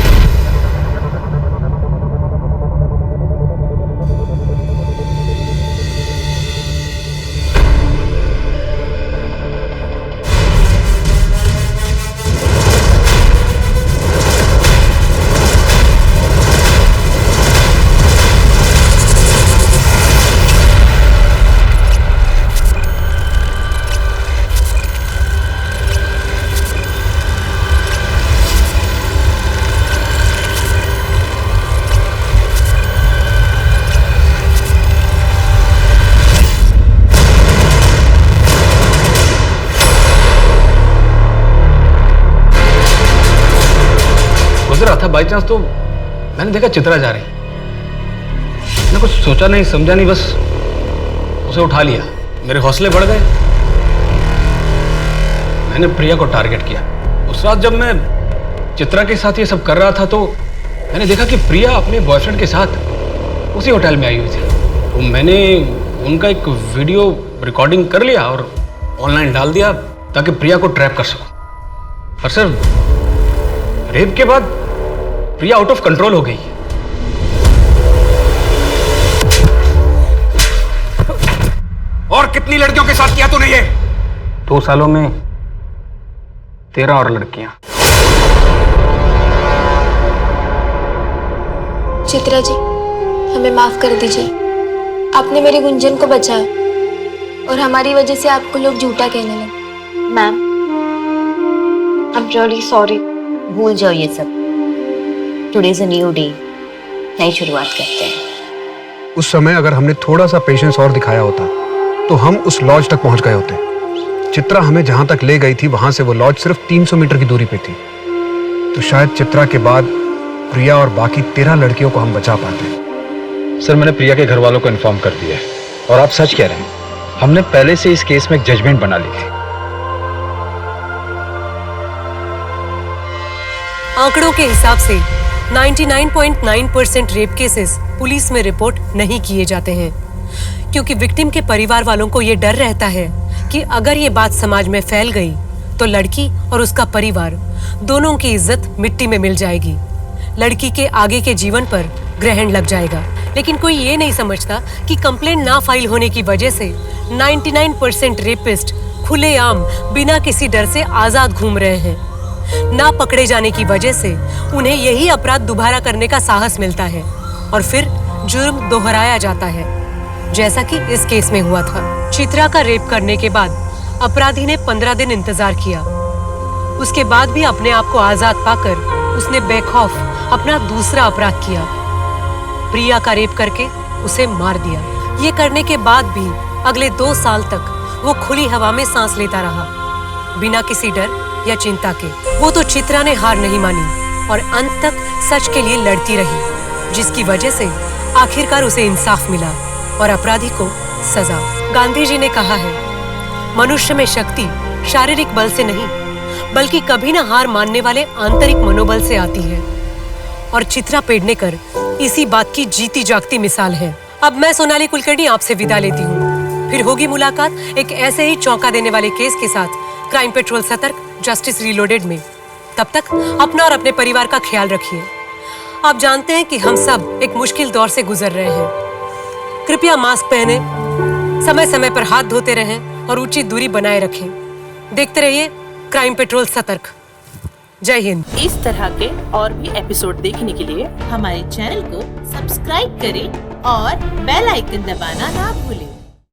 था बाई चांस तो मैंने देखा चित्रा जा रही। मैंने कुछ सोचा नहीं समझा नहीं, बस उसे उठा लिया। मेरे हौसले बढ़ गए। मैंने प्रिया को टारगेट किया। उस रात जब मैं चित्रा के साथ ये सब कर रहा था तो मैंने देखा कि प्रिया अपने बॉयफ्रेंड के साथ उसी होटल में आई हुई थी। तो मैंने उनका एक वीडियो रिकॉर्डिंग कर लिया और ऑनलाइन डाल दिया ताकि प्रिया को ट्रैप कर सकूं। पर सर, रेप के बाद प्रिया आउट ऑफ कंट्रोल हो गई। और कितनी लड़कियों के साथ किया तूने ये? 2 सालों में 13 और लड़कियां। चित्रा जी, हमें माफ कर दीजिए। आपने मेरी गुंजन को बचाया और हमारी वजह से आपको लोग झूठा कहने लगे। Ma'am, I am really sorry. भूल जाओ ये सब। Today is a new day, नई शुरुआत करते हैं। उस समय अगर हमने थोड़ा सा पेशेंस और दिखाया होता तो हम उस लॉज तक पहुंच गए होते। चित्रा हमें जहां तक ले गई थी वहां से वो लॉज सिर्फ 300 मीटर की दूरी पे थी। तो शायद चित्रा के बाद प्रिया और बाकी 13 लड़कियों को हम बचा पाते। सर, मैंने प्रिया के घर वालों को इन्फॉर्म कर दिया है और आप सच कह रहे हैं। हमने पहले से इस केस में एक जजमेंट बना ली थी। आंकड़ों के हिसाब से 99.9% रेप केसेस पुलिस में रिपोर्ट नहीं किए जाते हैं, क्योंकि विक्टिम के परिवार वालों को ये डर रहता है कि अगर ये बात समाज में फैल गई तो लड़की और उसका परिवार दोनों की इज्जत मिट्टी में मिल जाएगी। लड़की के आगे के जीवन पर ग्रहण लग जाएगा। लेकिन कोई ये नहीं समझता कि कंप्लेंट ना फाइल होने की वजह से 99% रेपिस्ट खुलेआम बिना किसी डर से आजाद घूम रहे हैं। ना पकड़े जाने की वजह से उन्हें यही अपराध दोबारा करने का साहस मिलता है और फिर जुर्म दोहराया जाता है, जैसा कि इस केस में हुआ था। चित्रा का रेप करने के बाद अपराधी ने 15 दिन इंतजार किया। उसके बाद भी अपने आप को आजाद पाकर उसने बेखौफ अपना दूसरा अपराध किया, प्रिया का रेप करके उसे मार दिया। ये करने के बाद भी अगले 2 साल तक वो खुली हवा में सांस लेता रहा, बिना किसी डर या चिंता के। वो तो चित्रा ने हार नहीं मानी और अंत तक सच के लिए लड़ती रही, जिसकी वजह से आखिरकार उसे इंसाफ मिला और अपराधी को सजा। गांधी जी ने कहा है, मनुष्य में शक्ति शारीरिक बल से नहीं बल्कि कभी न हार मानने वाले आंतरिक मनोबल से आती है। और चित्रा पेडनेकर इसी बात की जीती जागती मिसाल है। अब मैं सोनाली कुलकर्णी आपसे विदा लेती हूँ। फिर होगी मुलाकात एक ऐसे ही चौंका देने वाले केस के साथ क्राइम पेट्रोल सतर्क, जस्टिस रीलोडेड में। तब तक अपना और अपने परिवार का ख्याल रखिए। आप जानते हैं कि हम सब एक मुश्किल दौर से गुजर रहे हैं। कृपया मास्क पहने, समय समय पर हाथ धोते रहें और उचित दूरी बनाए रखें। देखते रहिए क्राइम पेट्रोल सतर्क। जय हिंद। इस तरह के और भी एपिसोड देखने के लिए हमारे चैनल को सब्सक्राइब करें और बेल आइकन दबाना ना भूलें।